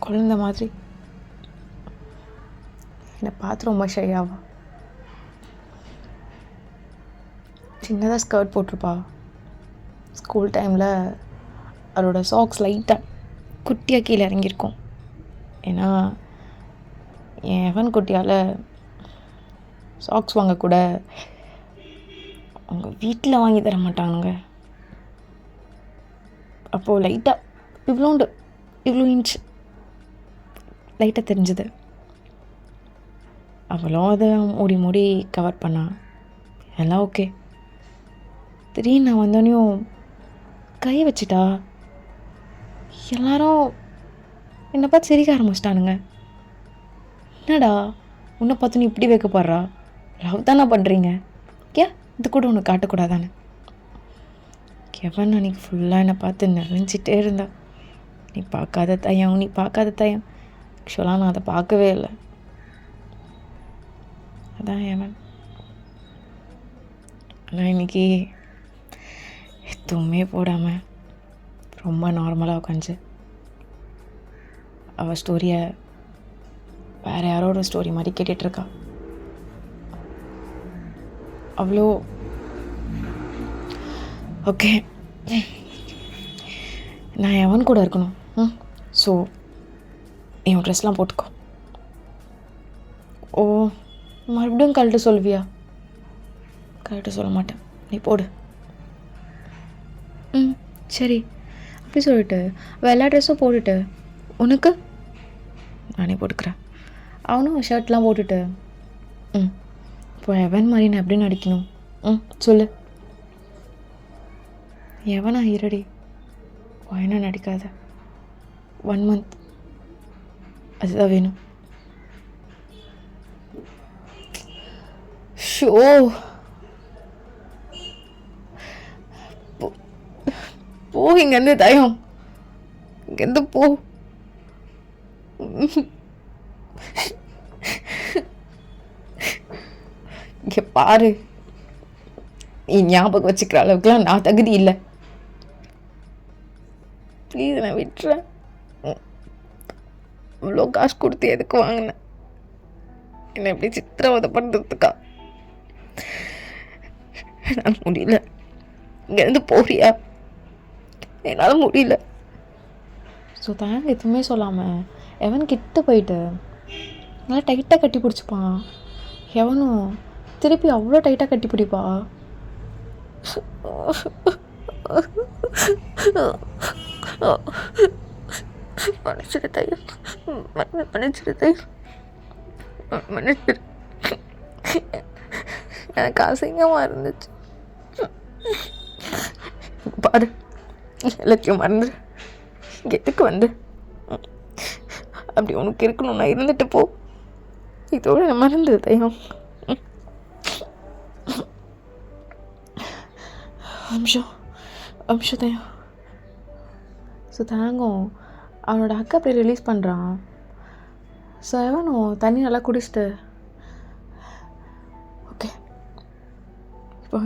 குழந்த மாதிரி. என்னை பார்த்து ரொம்ப ஷையாவா. சின்னதாக ஸ்கர்ட் போட்டிருப்பா. ஸ்கூல் டைமில் அவளோட சாக்ஸ் லைட்டாக குட்டியாக கீழே இறங்கியிருக்கும். ஏன்னா என் எவன் குட்டியால் சாக்ஸ் வாங்கக்கூட அவங்க வீட்டில் வாங்கி தர மாட்டாங்க. அப்போது லைட்டாக இவ்வளோ இன்ச் லைட்டாக தெரிஞ்சுது. அவளும் அதை மூடி கவர் பண்ணா. எல்லாம் ஓகே. திடீர்னு நான் வந்தோடனையும் கை வச்சிட்டா. எல்லாரும் என்னை பார்த்து சிரிக்க ஆரம்பிச்சிட்டானுங்க. என்னடா உன்னை பார்த்து நீ இப்படி வைக்கப்படுறா, லவ் தானே பண்ணுறீங்க, ஏன் இது கூட உனக்கு காட்டக்கூடாதானே. கெவன் அன்றைக்கி ஃபுல்லாக என்னை பார்த்து நிறைஞ்சிட்டே இருந்தா. நீ பார்க்காத தயம். ஆக்சுவலாக நான் அதை பார்க்கவே இல்லை. அதான் எவன். ஆனால் இன்றைக்கி எதுவுமே போடாமல் ரொம்ப நார்மலாக உட்காந்து அவள் ஸ்டோரியை வேறு யாரோட ஸ்டோரி மாதிரி கேட்டுட்ருக்கா. அவ்வளோ ஓகே. நான் எவன் கூட இருக்கணும். ஸோ என் ட்ரெஸ்லாம் போட்டுக்கோ. ஓ, மறுபடியும் கழட்ட சொல்லுவியா? கழட்ட சொல்ல மாட்டேன், நீ போடு. சரி. அப்படி சொல்லிட்டு எல்லா ட்ரெஸ்ஸும் போட்டுட்டு உனக்கு நானே போட்டுக்கிறேன். அவனும் ஷர்ட்லாம் போட்டுட்டு இப்போ எவன் மாதிரி நான் எப்படி நடிக்கணும்? சொல்லு. எவனா இரடி என்ன நடிக்காத. 1 month அதுதான் வேணும். ஷோ போ இங்கேருந்து தயம். இங்கேருந்து போ. இங்கே பாரு, நீ ஞாபகம் வச்சுக்கிற அளவுக்குலாம் நான் தகுதி இல்லை. ப்ளீஸ் நான் விட்டுறேன். இவ்வளோ காசு கொடுத்து எதுக்கு வாங்கினேன்? என்னை எப்படி சித்திரவதை பண்ணுறதுக்கா? என்னால் முடியல. இங்கேருந்து போறியா? என்னால் முடியல. ஸோ தாங்க எதுவுமே சொல்லாமல் எவன் கிட்ட போயிட்டு நல்லா டைட்டாக கட்டி பிடிச்சிப்பான். எவனும் திருப்பி அவ்வளோ டைட்டாக கட்டி பிடிப்பா. மன்னிச்சிரு தயம், மன்னிச்சிரு தயம், மன்னிச்சிரு. எனக்கு அசிங்கமாக இருந்துச்சு. பாரு, எல்லாத்தையும் மறந்துடு. எதுக்கு வந்து அப்படி உனக்கு இருக்கணும்? நான் இருந்துட்டு போ. இதோட நான் மறந்துடு தயம். அம்ஷம் தயம். ஸோ தாங்கும் அவனோட அக்கா போய் ரிலீஸ் பண்ணுறான். ஸோ எவனும் தண்ணி நல்லா குடிச்சிட்டு ஓகே இப்போ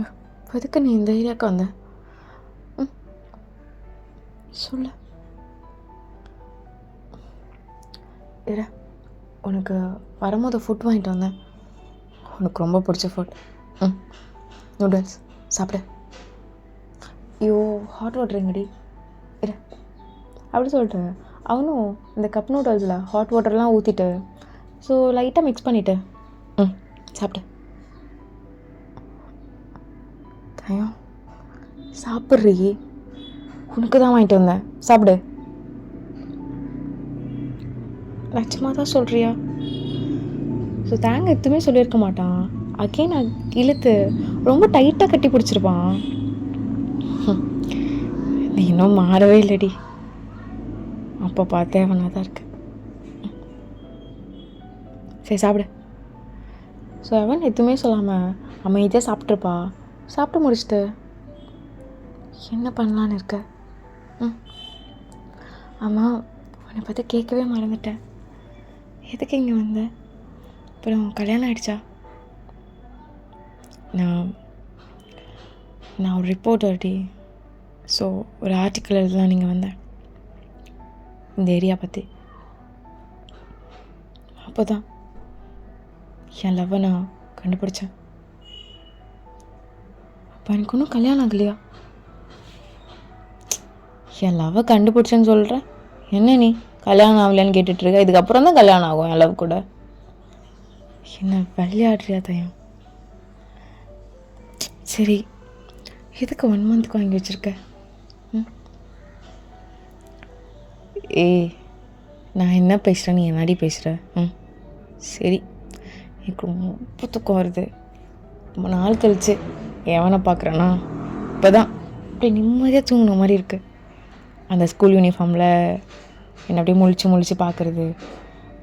எதுக்கு நீ இந்த ஏரியாவுக்கு வந்த? சொல்லு. இரு, உனக்கு வரும்போது ஃபுட் வாங்கிட்டு வந்தேன். உனக்கு ரொம்ப பிடிச்ச ஃபுட். நூடுல்ஸ் சாப்பிடு. ஐயோ, ஹாட் வாட்டர் எங்கடி? இரு. அப்படி சொல்லிட்டு அவனும் இந்த கப் நூடுல்ஸில் ஹாட் வாட்டர்லாம் ஊற்றிட்டு ஸோ லைட்டாக மிக்ஸ் பண்ணிவிட்டு சாப்பிடு. தயம் சாப்பிட்றீ, உனக்கு தான் வாங்கிட்டு வந்தேன், சாப்பிடு. லட்சமாக தான் சொல்கிறியா? ஸோ தேங்க எதுவுமே சொல்லியிருக்க மாட்டான். அகெயின் இழுத்து ரொம்ப டைட்டாக கட்டி பிடிச்சிருப்பான். நீ இன்னும் மாறவே இல்லடி. அப்போ பார்த்தே அவனாக தான் இருக்கு. சரி சாப்பிடு. ஸோ அவன் எதுவுமே சொல்லாமல் அமைதியாக சாப்பிட்ருப்பா. சாப்பிட்டு முடிச்சுட்டு என்ன பண்ணலான்னு இருக்க? ஆமாம், உன்னை பற்றி கேட்கவே மறந்துட்டேன். எதுக்கு இங்கே வந்த? அப்புறம் கல்யாணம் ஆகிடுச்சா? நான் ஒரு ரிப்போர்ட்டர்டி. ஸோ ஒரு ஆர்டிக்கல் எழுதலாம் நீங்கள் வந்தேன் இந்த ஏரியா பற்றி. அப்போ தான் என் லவ்வை நான் கண்டுபிடிச்சேன். எனக்கு ஒன்றும் கல்யாணம் ஆகலையா? என் லவ்வை கண்டுபிடிச்சேன்னு சொல்கிறேன். என்ன நீ கல்யாணம் ஆகலையான்னு கேட்டுட்ருக்க? இதுக்கப்புறம் தான் கல்யாணம் ஆகும் என் லவ் கூட. என்ன விளையாடுறியா தயம்? சரி, எதுக்கு 1 மந்த்துக்கு வாங்கி வச்சுருக்க? ஏய், நான் என்ன பேசுகிறேன், நீ என்னடி பேசுகிற? சரி, எனக்கு ரொம்ப தூக்கம் வருது. ரொம்ப நாள் கழிச்சு எவனை பார்க்குறேன்னா இப்போ தான் அப்படியே நிம்மதியாக தூங்கின மாதிரி இருக்குது. அந்த ஸ்கூல் யூனிஃபார்மில் என்னை அப்படியே முழிச்சு பார்க்குறது,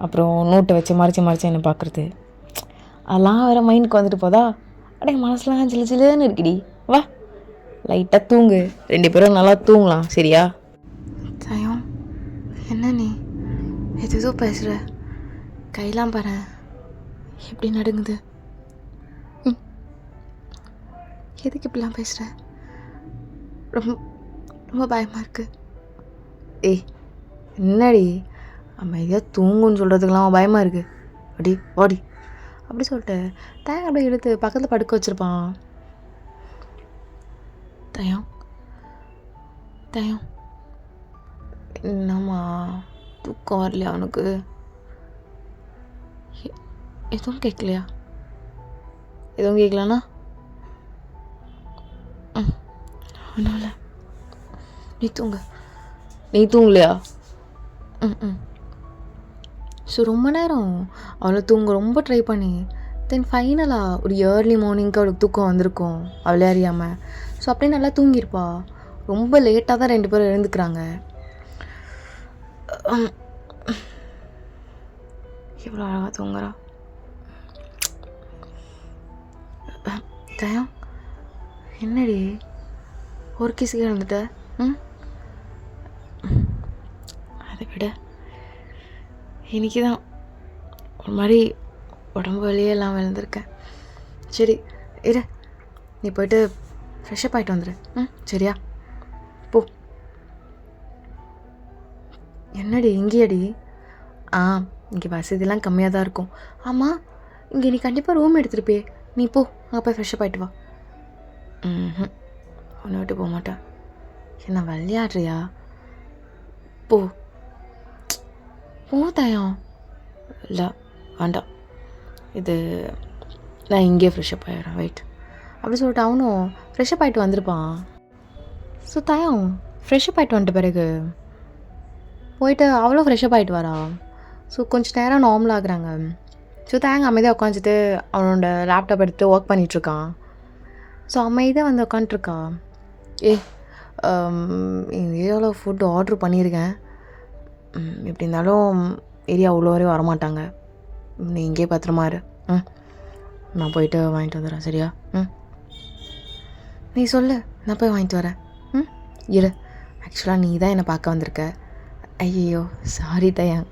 அப்புறம் நோட்டை வச்சு மறைச்சி என்னை பார்க்குறது, அதெல்லாம் வேறு மைண்டுக்கு வந்துட்டு போதா அப்படியே மனசுலாம் ஜில்லுன்னு இருக்குடி. வா லைட்டாக தூங்கு, 2 பேரும் நல்லா தூங்கலாம். சரியா? தயம், என்ன நீ எதோ பேசுகிற? கையெல்லாம் பாரு எப்படி நடுங்குது. எதுக்கு இப்படிலாம் பேசுகிற? ரொம்ப ரொம்ப பயமாக இருக்குது. ஏய், என்னடி அமைதியாக தூங்குன்னு சொல்கிறதுக்கெல்லாம் பயமாக இருக்குது? அடி ஓடி அப்படி சொல்லிட்டு தயம் அப்படியே எடுத்து பக்கத்தில் படுக்க வச்சுருப்பான். தயம் தயம், என்னம்மா தூக்கம் வரலையா அவனுக்கு? எதுவும் கேட்கலையா? எதுவும் கேட்கலண்ணா ஒன்றும் இல்லை, நீ தூங்கலையா? ஸோ ரொம்ப நேரம் அவளை தூங்க ரொம்ப ட்ரை பண்ணி தென் ஃபைனலாக ஒரு ஏர்லி மார்னிங்க்கு அவளுக்கு தூக்கம் வந்திருக்கும் அவளே அறியாமல். ஸோ அப்படியே நல்லா தூங்கியிருப்பா. ரொம்ப லேட்டாக தான் 2 பேரும் எழுந்துக்கிறாங்க. எவ்வளோ அழகாக தூங்குறா. தயம், என்னடி ஒரு கிசுக்கு எழுந்துட்ட? அதை விட இன்றைக்கி தான் ஒரு மாதிரி உடம்பு வலியே எல்லாம் விழுந்திருக்கேன். சரி இரு, நீ போய்ட்டு ஃப்ரெஷ்ஷப் ஆகிட்டு வந்துடு. சரியா? போ. என்னடி இங்கேயடி? இங்கே வசதிலாம் கம்மியாக தான் இருக்கும். ஆமாம், இங்கே நீ கண்டிப்பாக ரூம் எடுத்துருப்பே. நீ போ, அங்கே போய் ஃப்ரெஷ்ஷப் ஆகிட்டு வா. ஒன்று விட்டு போக மாட்டேன். என்ன விளையாடுறியா? போ போ தயம். இல்லை வேண்டாம், இது நான் இங்கேயே ஃப்ரெஷ்ஷப் ஆகிடுறேன். வெயிட் அப்படி சொல்லிட்டு அவனும் ஃப்ரெஷ்ஷப் ஆகிட்டு வந்திருப்பான். ஸோ தயம் ஃப்ரெஷ்ஷப் ஆகிட்டு வந்துட்ட பிறகு போயிட்டு அவளும் ஃப்ரெஷ்ஷப் ஆகிட்டு வரா. ஸோ கொஞ்சம் நேரம் நார்மல் ஆகுறாங்க. ஸோ தயங்க அமைதியாக உட்காந்துட்டு அவனோட லேப்டாப் எடுத்து ஒர்க் பண்ணிகிட்ருக்கான். ஸோ அமைதியாக வந்து உட்காந்துட்ருக்கா. இந்த ஏரியாவில் ஃபுட்டு ஆர்ட்ரு பண்ணியிருக்கேன். எப்படி இருந்தாலும் ஏரியா அவ்வளோ வரையும் வரமாட்டாங்க. நீ இங்கே பத்திரமா இரு. நான் போயிட்டு வாங்கிட்டு வந்துடுறேன். சரியா? நீ சொல்லு, நான் போய் வாங்கிட்டு வரேன். இரு, ஆக்சுவலாக நீ தான் என்னை பார்க்க வந்திருக்க. ஐயோ சாரி தயங்,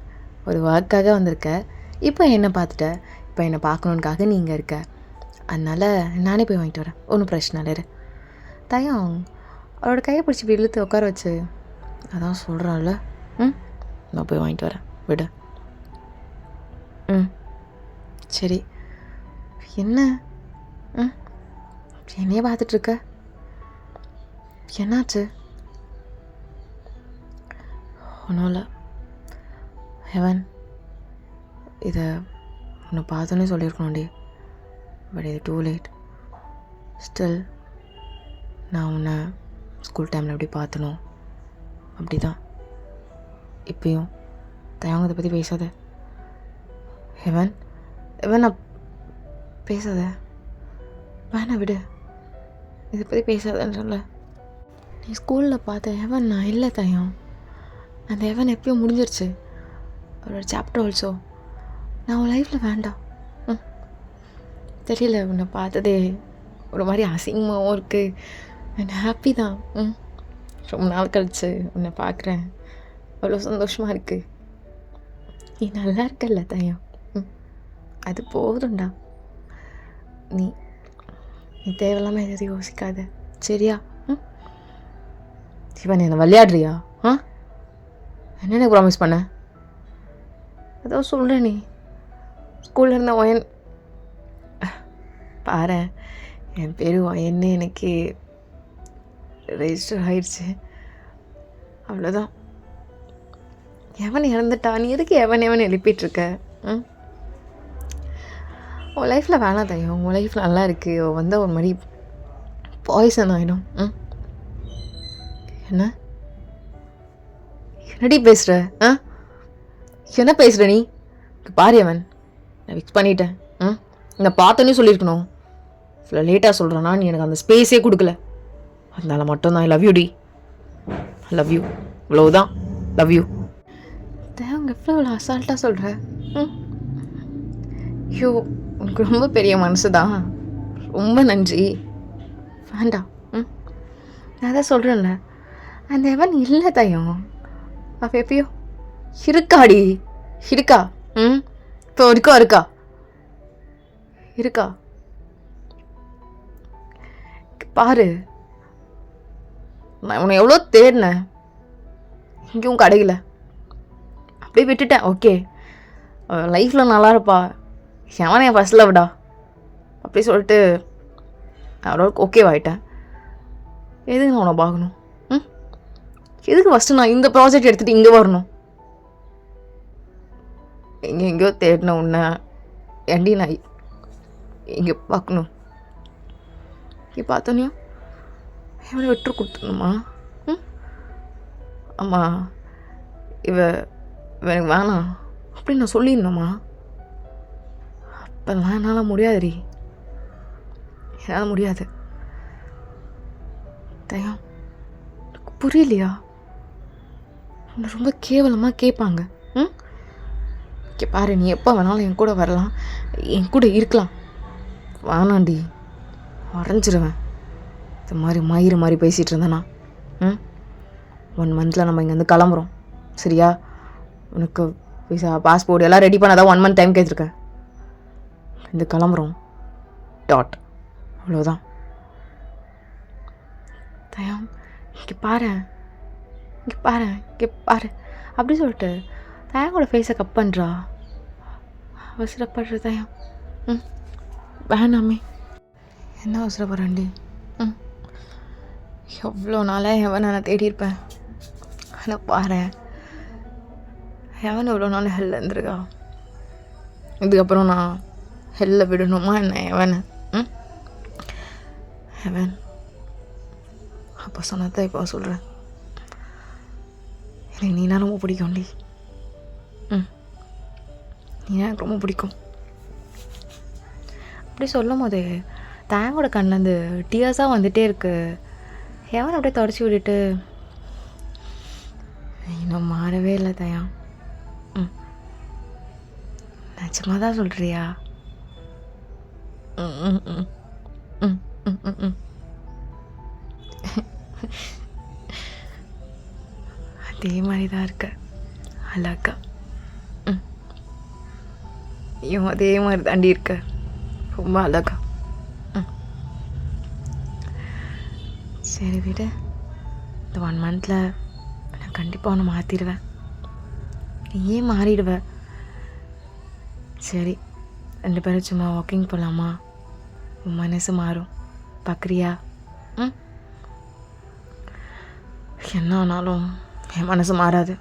ஒரு ஒர்க்காக வந்திருக்க. இப்போ என்னை பார்த்துட்ட, இப்போ என்னை பார்க்கணுன்னுக்காக நீ இங்கே இருக்க. அதனால் நானே போய் வாங்கிட்டு வரேன். ஒன்றும் பிரச்சனை இல்லை. இரு. தயம் அவளோட கையை பிடிச்சி இப்படி இழுத்து உட்கார வச்சு, அதான் சொல்கிறான்ல, நான் போய் வாங்கிட்டு வரேன், விடு. சரி. என்ன என்னையே பார்த்துட்ருக்க? என்னாச்சு? ஒன்றும் இல்லை ஹெவன், இதை உன்னை பார்த்தோன்னே சொல்லியிருக்கணும்டி. பட் இது டூ லேட். ஸ்டில் நான் உன்னை ஸ்கூல் டைமில் எப்படி பார்த்தனோ அப்படி தான் இப்பயும். தயங்க இதை பற்றி பேசாத ஹெவன். நான் பேசாத, வேணா விடு, இதை பற்றி பேசாதன்னு சொல்ல. நீ ஸ்கூலில் பார்த்த ஹெவன் நான் இல்லை தயம். அந்த ஹெவன் எப்பயும் முடிஞ்சிருச்சு, அவரோட சாப்டர் ஆல்சோ. நான் உன் லைஃப்பில் வேண்டாம். தெரியல, உன்னை பார்த்ததே ஒரு மாதிரி அசிங்கமாகவும் இருக்குது. அண்ட் ஹாப்பி தான். ரொம்ப நாள் கழிச்சு உன்னை பார்க்குறேன், அவ்வளோ சந்தோஷமாக இருக்குது. நீ நல்லா இருக்கல்ல தயம், அது போதும்டா. நீ தேவையில்லாமல் எதையும் யோசிக்காத, சரியா? சிவன் என்ன விளையாடுறியா? என்ன எனக்கு ப்ராமிஸ் பண்ண? ஏதோ சொல்கிறேன். நீ ஸ்கூலில் இருந்த ஒயன் பாரு, என் பேர் என்ன எனக்கு ரெஜிஸ்டர் ஆயிடுச்சு. அவ்வளோதான். எவன் இறந்துட்டா, நீ எதுக்கு எவன் எழுப்பிட்டுருக்க? உன் லைஃப்பில் வேணாம் தையும். உன் லைஃப் நல்லா இருக்குது. வந்து ஒரு மாதிரி பாய்சன் ஆகிடும். என்னடி பேசுகிற? என்ன பேசுகிற நீ? பாரு அவன், நான் ஃபிக்ஸ் பண்ணிட்டேன். நான் பார்த்தோன்னே சொல்லியிருக்கணும். இவ்வளோ லேட்டாக சொல்கிறேன்னா நீ எனக்கு அந்த ஸ்பேஸே கொடுக்கல. அதனால மட்டும் தான் ஐ லவ் யூ டி. I love you. இவ்வளவுதான். Love you. தேவங்க எவ்வளோ அசால்ட்டாக சொல்கிற? ஐயோ, உனக்கு ரொம்ப பெரிய மனசு தான். ரொம்ப நன்றி. வேண்டாம். நான் தான் சொல்கிறேன்ல, அந்த எவன் இல்லை தையம். அவ எப்பயோ இருக்காடி. இருக்கா? இப்போ இருக்கா? பாரு, நான் உன்னை எவ்வளோ தேடினேன், இங்கேயும் கிடைக்கல. அப்படியே விட்டுட்டேன். ஓகே, லைஃப்பில் நல்லா இருப்பா, எவன் என் ஃபர்ஸ்ட் லவ்டா அப்படி சொல்லிட்டு அவ்வளோக்கு ஓகேவாயிட்டேன். எதுக்கு நான் உன்னை பார்க்கணும்? எதுக்கு ஃபஸ்ட்டு நான் இந்த ப்ராஜெக்ட் எடுத்துகிட்டு இங்கே வரணும்? எங்கேயோ தேடின உன்னை ஏண்டி நான் இங்கே பார்க்கணும்? இங்கே பார்த்தோன்னையும் இவனை விட்டு கொடுத்துடணுமா? ஆமாம், இவனுக்கு வேணாம் அப்படின்னு நான் சொல்லிடணுமா? அப்போல்லாம் என்னால் முடியாதுடி. என்னால் முடியாது. தயம், புரியலையா? உன்னை ரொம்ப கேவலமாக கேட்பாங்க. பாரு, நீ எப்போ வேணாலும் என் கூட வரலாம், என் கூட இருக்கலாம். வேணாண்டி, வரைஞ்சிருவேன். இது மாதிரி மயிறு மாதிரி பேசிகிட்டு இருந்தேனா? 1 மந்தில் நம்ம இங்கேருந்து கிளம்புறோம், சரியா? உனக்கு விசா, பாஸ்போர்ட் எல்லாம் ரெடி பண்ணாதான் 1 மந்த் டைம் கேட்டிருக்கேன். இந்த கிளம்புறோம். டாட். அவ்வளோதான். தயம், இங்கே பாரு அப்படி சொல்லிட்டு தயங்கோட ஃபேஸை கப் பண்ணுறா. அவசரப்படுற தயம். வேணாமே. என்ன அவசரப்படுறேன்டி? எவ்வளோ நாளாக எவன் நான் தேடியிருப்பேன். ஆனால் பாரு, எவன் எவ்வளோ நாள் ஹெல்ல இருந்திருக்கா. இதுக்கப்புறம் நான் ஹெல்ல விடணுமா என்ன எவனை? எவன் அப்போ சொன்னதான் இப்போ சொல்கிறேன். எனக்கு நீனா ரொம்ப பிடிக்கும்டி. நீ எனக்கு ரொம்ப பிடிக்கும். அப்படி சொல்லும் போது தேங்கோட கண்ணிலேருந்து டியர்ஸாக வந்துகிட்டே இருக்கு. எவன் அப்படியே தொடச்சி விட்டுட்டு, இன்னும் மாறவே இல்லை தயா. நிஜமாக தான் சொல்கிறியா? அதே மாதிரி தான் இருக்க அழகா. ஐயோ, அதே மாதிரி தாண்டி இருக்க ரொம்ப அழகா. சரி விடு, இந்த 1 மந்தில் நான் கண்டிப்பாக ஒன்று மாற்றிடுவேன். நீயே மாறிடுவ. சரி, 2 பேரும் சும்மா வாக்கிங் போகலாமா? உன் மனசு மாறும், பார்க்குறியா? என்ன ஆனாலும் என் மனசு மாறாது.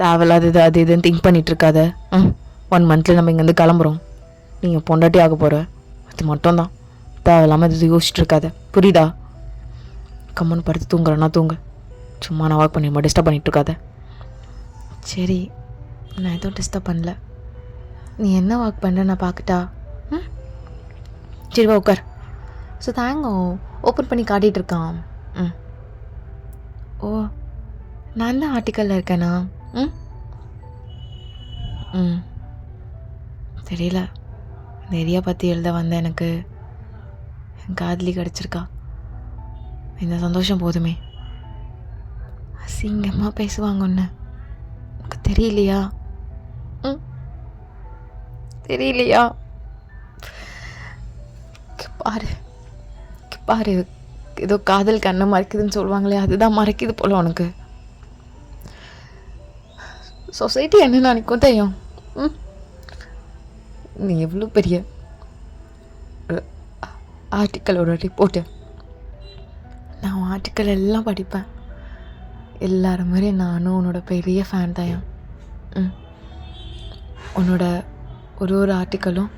தேவையில்லாதது அது இதுன்னு திங்க் பண்ணிகிட்டு இருக்காத. 1 மந்தில் நம்ம இங்கேருந்து கிளம்புறோம். நீங்கள் பொண்டாட்டி ஆக போகிற, அது மட்டும்தான். தேவையில்லாமல் இது யோசிச்சுட்டு இருக்காத, புரியுதா? கம்மன் படுத்து தூங்குறேன்னா தூங்க, சும்மா நான் ஒர்க் பண்ணி டிஸ்டர்ப் பண்ணிகிட்டு இருக்காத. சரி, நான் எதுவும் டிஸ்டர்ப் பண்ணல. நீ என்ன ஒர்க் பண்ணுற நான் பார்க்கட்டா? சரி வா, உட்கார். ஸோ தேங்கோ ஓப்பன் பண்ணி காட்டிகிட்டு இருக்கான். ஓ, நான் தான் ஆர்டிக்கலில் இருக்கேனா? தெரியல, இந்த ஏரியா பற்றி எழுத வந்த எனக்கு என் காதலி கிடச்சிருக்கா. இந்த சந்தோஷம் போதுமே. அசிங்கமாக பேசுவாங்க ஒன்று, உனக்கு தெரியலையா? தெரியலையா? பாரு, ஏதோ காதல் கண்ணை மறைக்குதுன்னு சொல்லுவாங்களே, அதுதான் மறைக்குது போல உனக்கு. சொசைட்டி என்ன நினைக்கும் தெரியும்? நீ எவ்வளோ பெரிய ஆர்டிக்கலோட ரிப்போர்ட்டு. நான் ஆர்டிக்கல் எல்லாம் படிப்பேன். எல்லாரும் மாதிரி நானும் உன்னோட பெரிய ஃபேன் தான். உன்னோட ஒரு ஆர்டிக்கலும்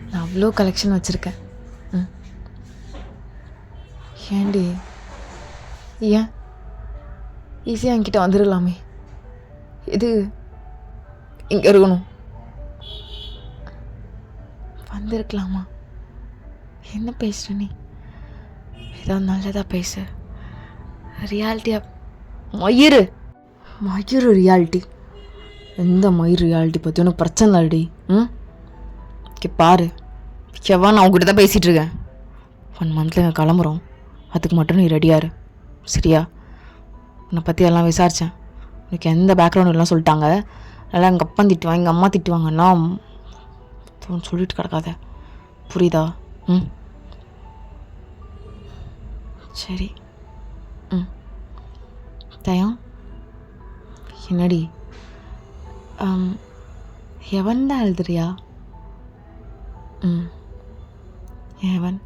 நான் அவ்வளோ கலெக்ஷன் வச்சுருக்கேன். ஏண்டி ஏன் ஈஸியாக என்கிட்ட வந்துடலாமே, இது இங்கே இருக்கணும்? வந்திருக்கலாமா? என்ன பேசுகிற நீ? ஏதாவது நல்லதாக பேசு. ரியாலிட்டியாக மயிறு ரியாலிட்டி. எந்த மயிர் ரியாலிட்டி பற்றி ஒன்றும் பிரச்சனை இல்லடி. பாரு செவ்வா, நான் உங்ககிட்ட தான் பேசிகிட்டு இருக்கேன். 1 மந்த்தில் நான் கிளம்புறோம், அதுக்கு மட்டும் நீ ரெடியாரு சரியா? உன்னை பற்றி எல்லாம் விசாரித்தேன். உனக்கு எந்த பேக்ரவுண்ட் எல்லாம் சொல்லிட்டாங்க. நல்லா எங்கள் அப்பா திட்டுவாங்க, எங்கள் அம்மா திட்டுவாங்கன்னா சொல்லிட்டு கிடக்காத, புரியுதா? சரி. தயம் என்னடி எவன் தான் எழுதுறியா? எவன்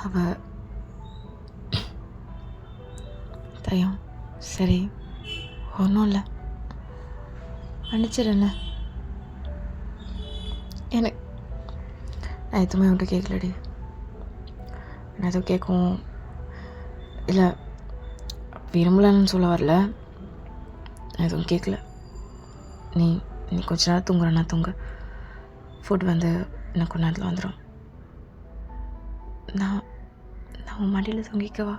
அவ தயம்? சரி, ஒன்றும் இல்லை, மன்னிச்சிரு. என்ன எனக்கு நான் எதுவுமே உன்ட்ட கேட்கலடி. நான் எதுவும் கேட்கவும் இல்லை, விரும்பலன்னு சொல்ல வரல, நான் எதுவும் கேட்கல. நீ கொஞ்ச நேரம் தூங்குறேன்னா தூங்க. ஃபுட் வந்து எனக்கு கொஞ்ச நேரத்தில் வந்துடும். நான் உன் மடியில் தூங்கிக்கவா?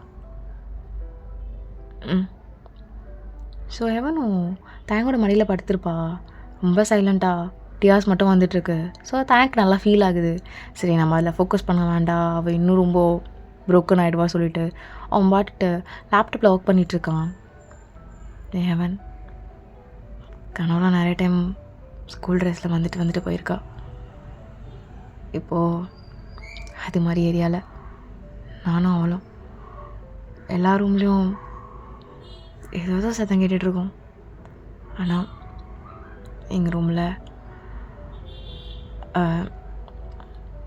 ஸோ எவனும் தேங்கோட மடியில் படுத்திருப்பா, ரொம்ப சைலண்ட்டாக டியாஸ் மட்டும் வந்துட்டுருக்கு. ஸோ தேங்க் நல்லா ஃபீல் ஆகுது. சரி, நம்ம அதில் ஃபோக்கஸ் பண்ண வேண்டாம், அவள் இன்னும் ரொம்ப ப்ரோக்கன் ஆகிடுவா சொல்லிட்டு அவன் பாட்டுட்டு லேப்டாப்பில் ஒர்க் பண்ணிகிட்ருக்கான். எவன் கனவுலாம் நிறைய டைம் ஸ்கூல் ட்ரெஸ்ஸில் வந்துட்டு போயிருக்கா. இப்போது அது மாதிரி ஏரியாவில் நானும் அவளும் எல்லா ரூம்லேயும் ஏதோ சத்தம் கேட்டுட்ருக்கோம். ஆனால் எங்கள் ரூமில்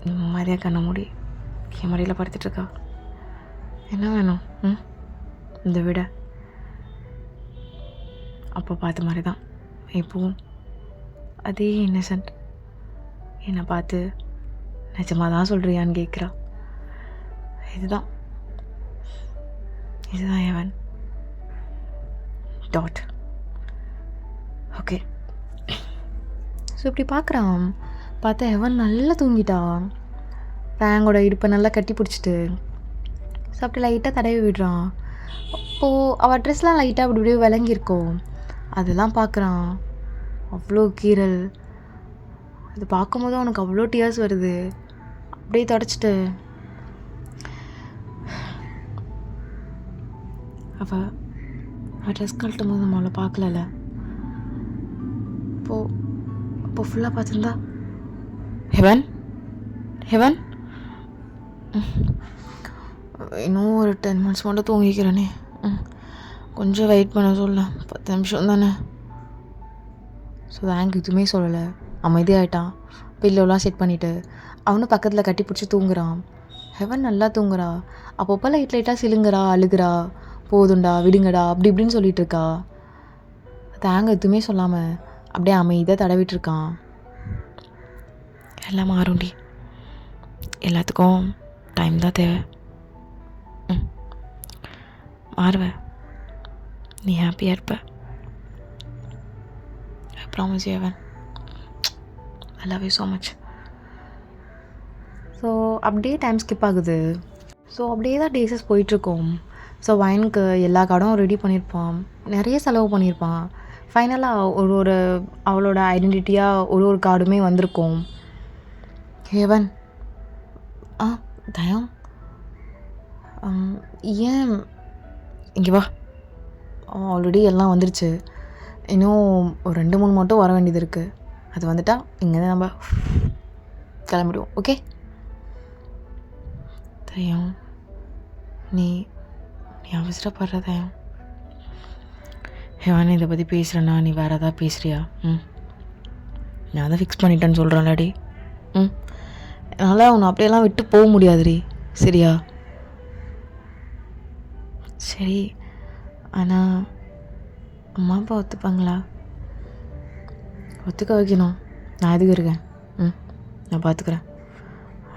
நிம்மதியாக கண்ண மூடி என் மடியில் படுத்துட்ருக்கா. என்ன வேணும் இந்த விட? அப்போ பார்த்த மாதிரி தான் இப்போவும் அதே இன்னசென்ட். என்னை பார்த்து நிஜமாக தான் சொல்கிறியான்னு கேட்குறா. இதுதான் எவன் டாட். ஓகே, ஸோ இப்படி பார்க்குறான். பார்த்தா எவன் நல்லா தூங்கிட்டான். தேங்கோட இடுப்பை நல்லா கட்டி பிடிச்சிட்டு ஸோ அப்படி லைட்டாக தடவி விடுறான். அப்போது அவள் ட்ரெஸ்லாம் லைட்டாக அப்படி இப்படியே விளங்கியிருக்கோம். அதெல்லாம் பார்க்குறான். அவ்வளோ கீரல். அது பார்க்கும்போது அவனுக்கு அவ்வளோ டியர்ஸ் வருது. அப்படியே தொடச்சிட்டு அவள் ட்ரெஸ் கழட்டும் போது நம்ம அவளை பார்க்கல. அப்போ ஃபுல்லாக பார்த்துருந்தா ஹெவன் இன்னும் ஒரு 10 minutes மட்டும் தூங்கிக்கிறேனே. கொஞ்சம் வெயிட் பண்ண சொல்ல, 10 நிமிஷம் தானே. ஸோ தேங்க் எதுவுமே சொல்லலை, அமைதியாகிட்டான். பில்லோலாம் செட் பண்ணிவிட்டு அவனும் பக்கத்தில் கட்டி பிடிச்சி தூங்குறான். ஹெவன் நல்லா தூங்குறா. அப்பப்போ லைட்டாக சிலுங்குறா, அழுகுறா, போதுண்டா விடுங்கடா அப்படி இப்படின்னு சொல்லிட்டு இருக்கா. தேங்க எதுவுமே சொல்லாமல் அப்படியே அமைதியாக தடவிட்டுருக்கான். எல்லாம் மாறும்டி, எல்லாத்துக்கும் டைம் தான் தேவை. மாறுவ, நீ ஹாப்பியாக இருப்ப. ஐ ப்ராமிஸ் யூ எவன். ஐ love you so much. So அப்படியே டைம் ஸ்கிப் ஆகுது. ஸோ அப்படியே தான் டேஸஸ் போயிட்டுருக்கோம். ஸோ வைனுக்கு எல்லா கார்டும் ரெடி பண்ணியிருப்பான், நிறைய செலவு பண்ணியிருப்பான். ஃபைனலாக ஒரு அவளோட ஐடென்டிட்டியாக ஒரு கார்டுமே வந்திருக்கும். ஹேவன் தயம் ஏன் இங்கே வா, ஆல்ரெடி எல்லாம் வந்துருச்சு. இன்னும் ஒரு 2-3 மட்டும் வர வேண்டியது இருக்குது. அது வந்துட்டா இங்கேருந்து நம்ம கிளம்பிடுவோம். ஓகே தயம், நீ அவசரப்படுற தயம். ஹேவன் இதை பற்றி பேசுகிறேன்னா நீ வேறு ஏதாவது பேசுகிறியா? நான் தான் ஃபிக்ஸ் பண்ணிட்டேன்னு சொல்கிறேன்லடி. ம், என்னால் உன்னை அப்படியெல்லாம் விட்டு போக முடியாதுடி, சரியா? சரி, ஆனால் அம்மா அப்பா ஒத்துப்பாங்களா? ஒத்துக்க வைக்கணும், நான் எதுக்கு இருக்கேன். ம், நான் பார்த்துக்குறேன்.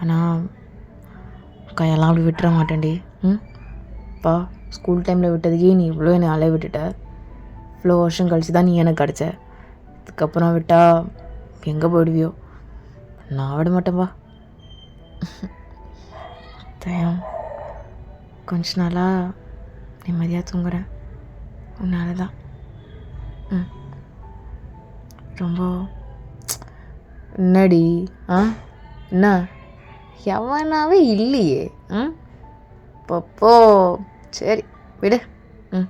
ஆனால் கையெல்லாம் அப்படி விட்டுற மாட்டேன்டி. ம், அப்பா ஸ்கூல் டைமில் விட்டதுக்கே நீ இவ்வளோ என்னை அலைய விட்டுட்ட. இவ்வளோ வருஷம் கழிச்சு தான் நீ எனக்கு கிடச்ச. அதுக்கப்புறம் விட்டால் எங்கே போயிடுவியோ? நான் விட மாட்டேன்ப்பா. தயம், கொஞ்ச நாளாக நிம்மதியாக தூங்குறேன், உன்னால தான். ம், ரொம்ப என்னடி? என்ன எவனாவே இல்லையே? போ, சரி விடு. ம்,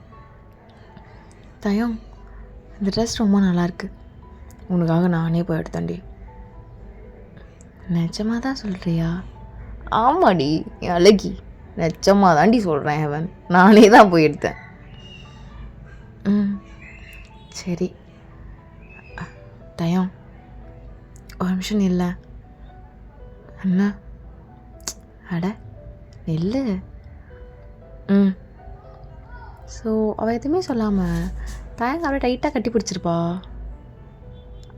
தயம், இந்த ட்ரெஸ் ரொம்ப நல்லாயிருக்கு, உனக்காக நானே போய் எடுத்தேன்டி. நிஜமாக தான் சொல்கிறியா? ஆமாடி என் அழகி, நிஜமாக தாண்டி சொல்கிறேன் ஹெவன், நானே தான் போய் எடுத்தேன். ம், சரி தயம், ஒரு நிமிஷம் இல்லை. என்ன? அட இல்லை. ம், ஸோ அவள் எதுவுமே சொல்லாமல் தயங்க அப்படியே டைட்டாக கட்டி பிடிச்சிருப்பா.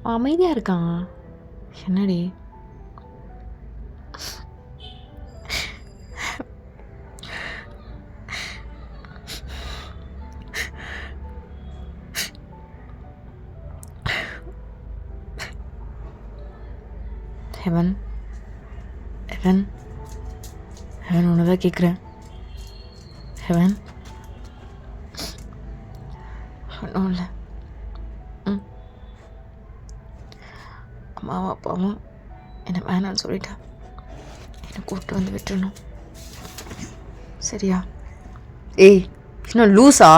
அவன் அமைதியாக இருக்கான். என்னடி? ஹெவன், ஹெவன், ஹெவன் ஒன்று தான் கேட்குறேன். ஹெவன், ஒன்றும் இல்லை. ம், அம்மாவும் அப்பாவும் என்னை வேணான்னு சொல்லிட்டா. என்னை கூப்பிட்டு வந்து விட்டுறணும், சரியா? ஏய், இன்னும் லூஸா?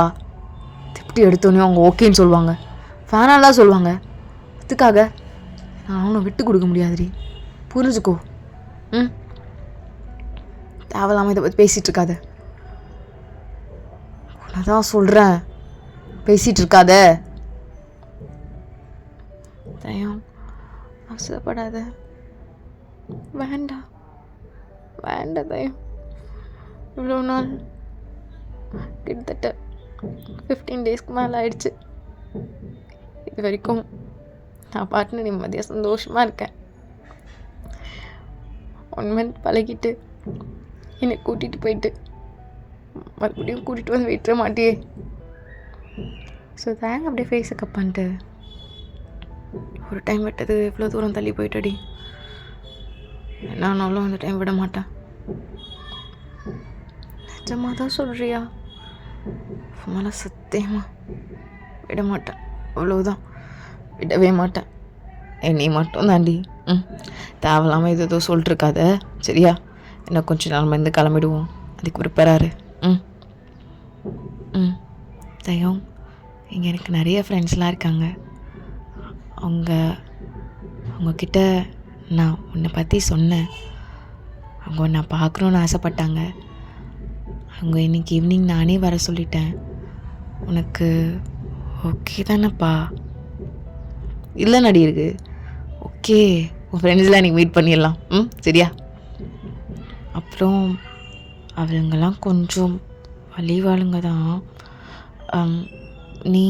எப்படி எடுத்தோன்னே அவங்க ஓகேன்னு சொல்லுவாங்க, ஃபேனாலாம் சொல்லுவாங்க. அதுக்காக நான் அவனை விட்டு கொடுக்க முடியாதுடி, புரிஞ்சுக்கோ. ம், தேவையில்லாமல் இதை பற்றி பேசிகிட்டு இருக்காத. நான் தான் சொல்கிறேன், பேசிகிட்டு இருக்காத. தயம், அவசரப்படாத. வேண்டாம் வேண்டாம் தயம். இவ்வளோ நாள் கிட்டத்தட்ட 15 டேஸ்க்கு மேலே ஆயிடுச்சு. இது வரைக்கும் நான் பாட்டுன்னு நிம்மதியாக சந்தோஷமாக இருக்கேன். 1 மந்த் பழகிட்டு என்னை கூட்டிகிட்டு போயிட்டு மறுபடியும் கூட்டிகிட்டு வந்து விட்டுற மாட்டியே. ஸோ தேங்க அப்படியே ஃபேஸை கப் பண்ணிட்டு ஒரு டைம் விட்டது எவ்வளோ தூரம் தள்ளி போயிட்டடி. என்னானாலும் அந்த டைம் விட மாட்டேன். நிஜமாக தான் சொல்கிறியா? மேலே சத்தியமா விட மாட்டேன், அவ்வளோதான், விடவே மாட்டேன். என்னை மட்டும் தாண்டி. ம், தேவையில்லாமல் இது ஏதோ சொல்லிட்டுருக்காத, சரியா? இன்னும் கொஞ்சம் நாள் இருந்து கிளம்பிடுவோம், அதுக்கு ப்ரிப்பேராரு. ம், ம், தயம், இங்கே எனக்கு நிறைய ஃப்ரெண்ட்ஸ்லாம் இருக்காங்க. அவங்கக்கிட்ட நான் உன்னை பற்றி சொன்னேன். அவங்க உன்னை பார்க்கணுன்னு ஆசைப்பட்டாங்க. அவங்க இன்றைக்கி ஈவினிங் நானே வர சொல்லிட்டேன். உனக்கு ஓகே தானேப்பா? இல்லை நடி இருக்கு. ஓகே, உன் ஃப்ரெண்ட்ஸ்லாம் எனக்கு மீட் பண்ணிடலாம். ம், சரியா? அப்புறம் அவளுங்கெல்லாம் கொஞ்சம் வலிவாளுங்க தான். நீ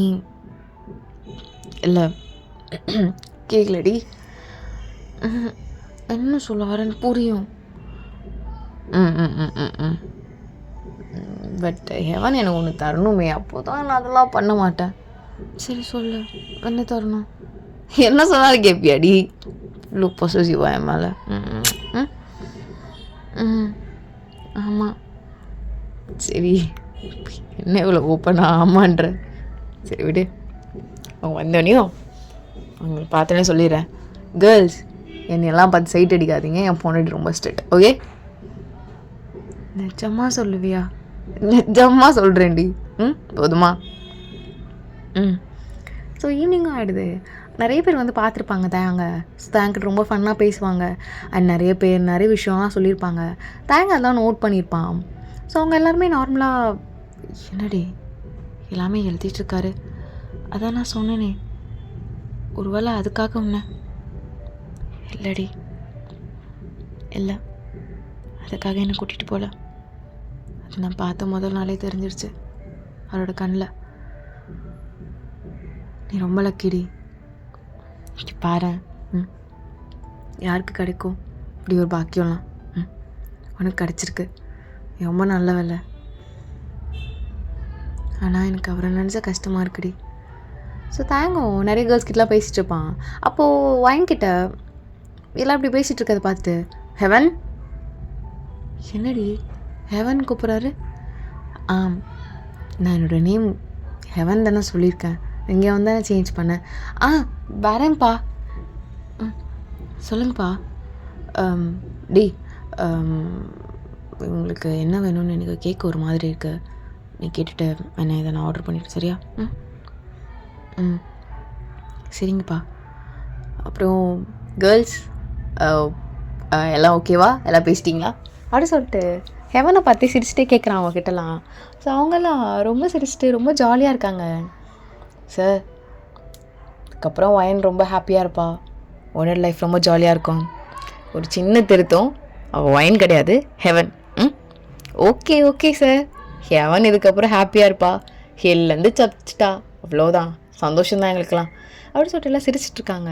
இல்லை கேட்கலடி, என்ன சொல்ல வரேன்னு புரியும். ம் ம் ம் ம் ம் பட் ஹெவன் எனக்கு ஒன்று தரணுமே, அப்போ தான் நான் அதெல்லாம் பண்ண மாட்டேன். சரி சொல்லு, என்ன தரணும்? என்ன சொன்னாலும் கேட்பியாடி? இவ்வளோ பொசசிவா என் மேலே? ம் ம் ஆமாம். சரி, என்ன இவ்வளோ ஓப்பனாக ஆமான்ற? சரி விடு, அவங்க வந்தோடனையும் அவங்களை பார்த்தோன்னே சொல்லிடுறேன். கேர்ள்ஸ், என்னையெல்லாம் பார்த்து சைட் அடிக்காதீங்க, என் பொண்ணு ரொம்ப ஸ்ட்ரிக்ட். ஓகே? நிஜமாக சொல்லுவியா? நிஜமாக சொல்கிறேன்டி. ம், போதுமா? ம், ஸோ ஈவினிங்கும் ஆகிடுது. நிறைய பேர் வந்து பார்த்துருப்பாங்க தேங்கிட்ட ரொம்ப ஃபன்னாக பேசுவாங்க. அண்ட் நிறைய பேர் நிறைய விஷயம்லாம் சொல்லியிருப்பாங்க. அதெல்லாம் நோட் பண்ணியிருப்பான். ஸோ அவங்க எல்லாருமே நார்மலாக என்னடி எல்லாமே எழுதிட்டுருக்காரு, அதான் நான் சொன்னேனே, ஒருவேளை அதுக்காக உன்ன இல்லடி இல்லை, அதுக்காக என்னை கூட்டிகிட்டு போகல. அது நான் பார்த்த முதல் நாளே தெரிஞ்சிருச்சு அவரோட கண்ணில். நீ ரொம்ப லக்கிடி. பாரு, யாருக்கு கிடைக்கும் இப்படி ஒரு பாக்கியம்லாம்? உனக்கு கிடச்சிருக்கு. ரொம்ப நல்லவல்ல. ஆனால் எனக்கு அவரை நினச்சா கஷ்டமாக இருக்குடி. ஸோ தேங்கும் நிறைய கேர்ள்ஸ் கிட்டலாம் பேசிகிட்டு இருப்பான். அப்போது வயன்கிட்ட எல்லாம் இப்படி பேசிகிட்டு இருக்கதை பார்த்து, ஹெவன், என்னடி ஹெவன் கூப்பிட்றாரு? நான் என்னோடய நேம் ஹெவன் தானே சொல்லியிருக்கேன், இங்கே வந்து சேஞ்ச் பண்ணேன். வரேன்ப்பா. சொல்லுங்கப்பா. டி, உங்களுக்கு என்ன வேணும்னு எனக்கு கேட்க ஒரு மாதிரி இருக்குது. நீ கேட்டுட்டு என்ன இதை நான் ஆர்டர் பண்ணிவிட்டு சரியா? சரிங்கப்பா. அப்புறம் கேர்ள்ஸ் எல்லாம் ஓகேவா? எல்லாம் பேசிட்டிங்களா அப்படி சொல்லிட்டு ஹெவனை பார்த்து சிரிச்சிட்டே கேட்குறான் அவங்கக்கிட்டலாம். ஸோ அவங்கெல்லாம் ரொம்ப சிரிச்சிட்டு ரொம்ப ஜாலியாக இருக்காங்க. சார், அதுக்கப்புறம் வயன் ரொம்ப ஹாப்பியாக இருப்பா. உன்னோட லைஃப் ரொம்ப ஜாலியாக இருக்கும். ஒரு சின்ன திருத்தம், அவள் வயன் கிடையாது, heaven. Okay okay sir. Heaven இதுக்கப்புறம் ஹாப்பியாக இருப்பா. ஹெல்லேருந்து சச்சிட்டா, அவ்வளோதான், சந்தோஷம்தான் எங்களுக்கெல்லாம் அப்படி சொல்லிட்டு எல்லாம் சிரிச்சிட்ருக்காங்க.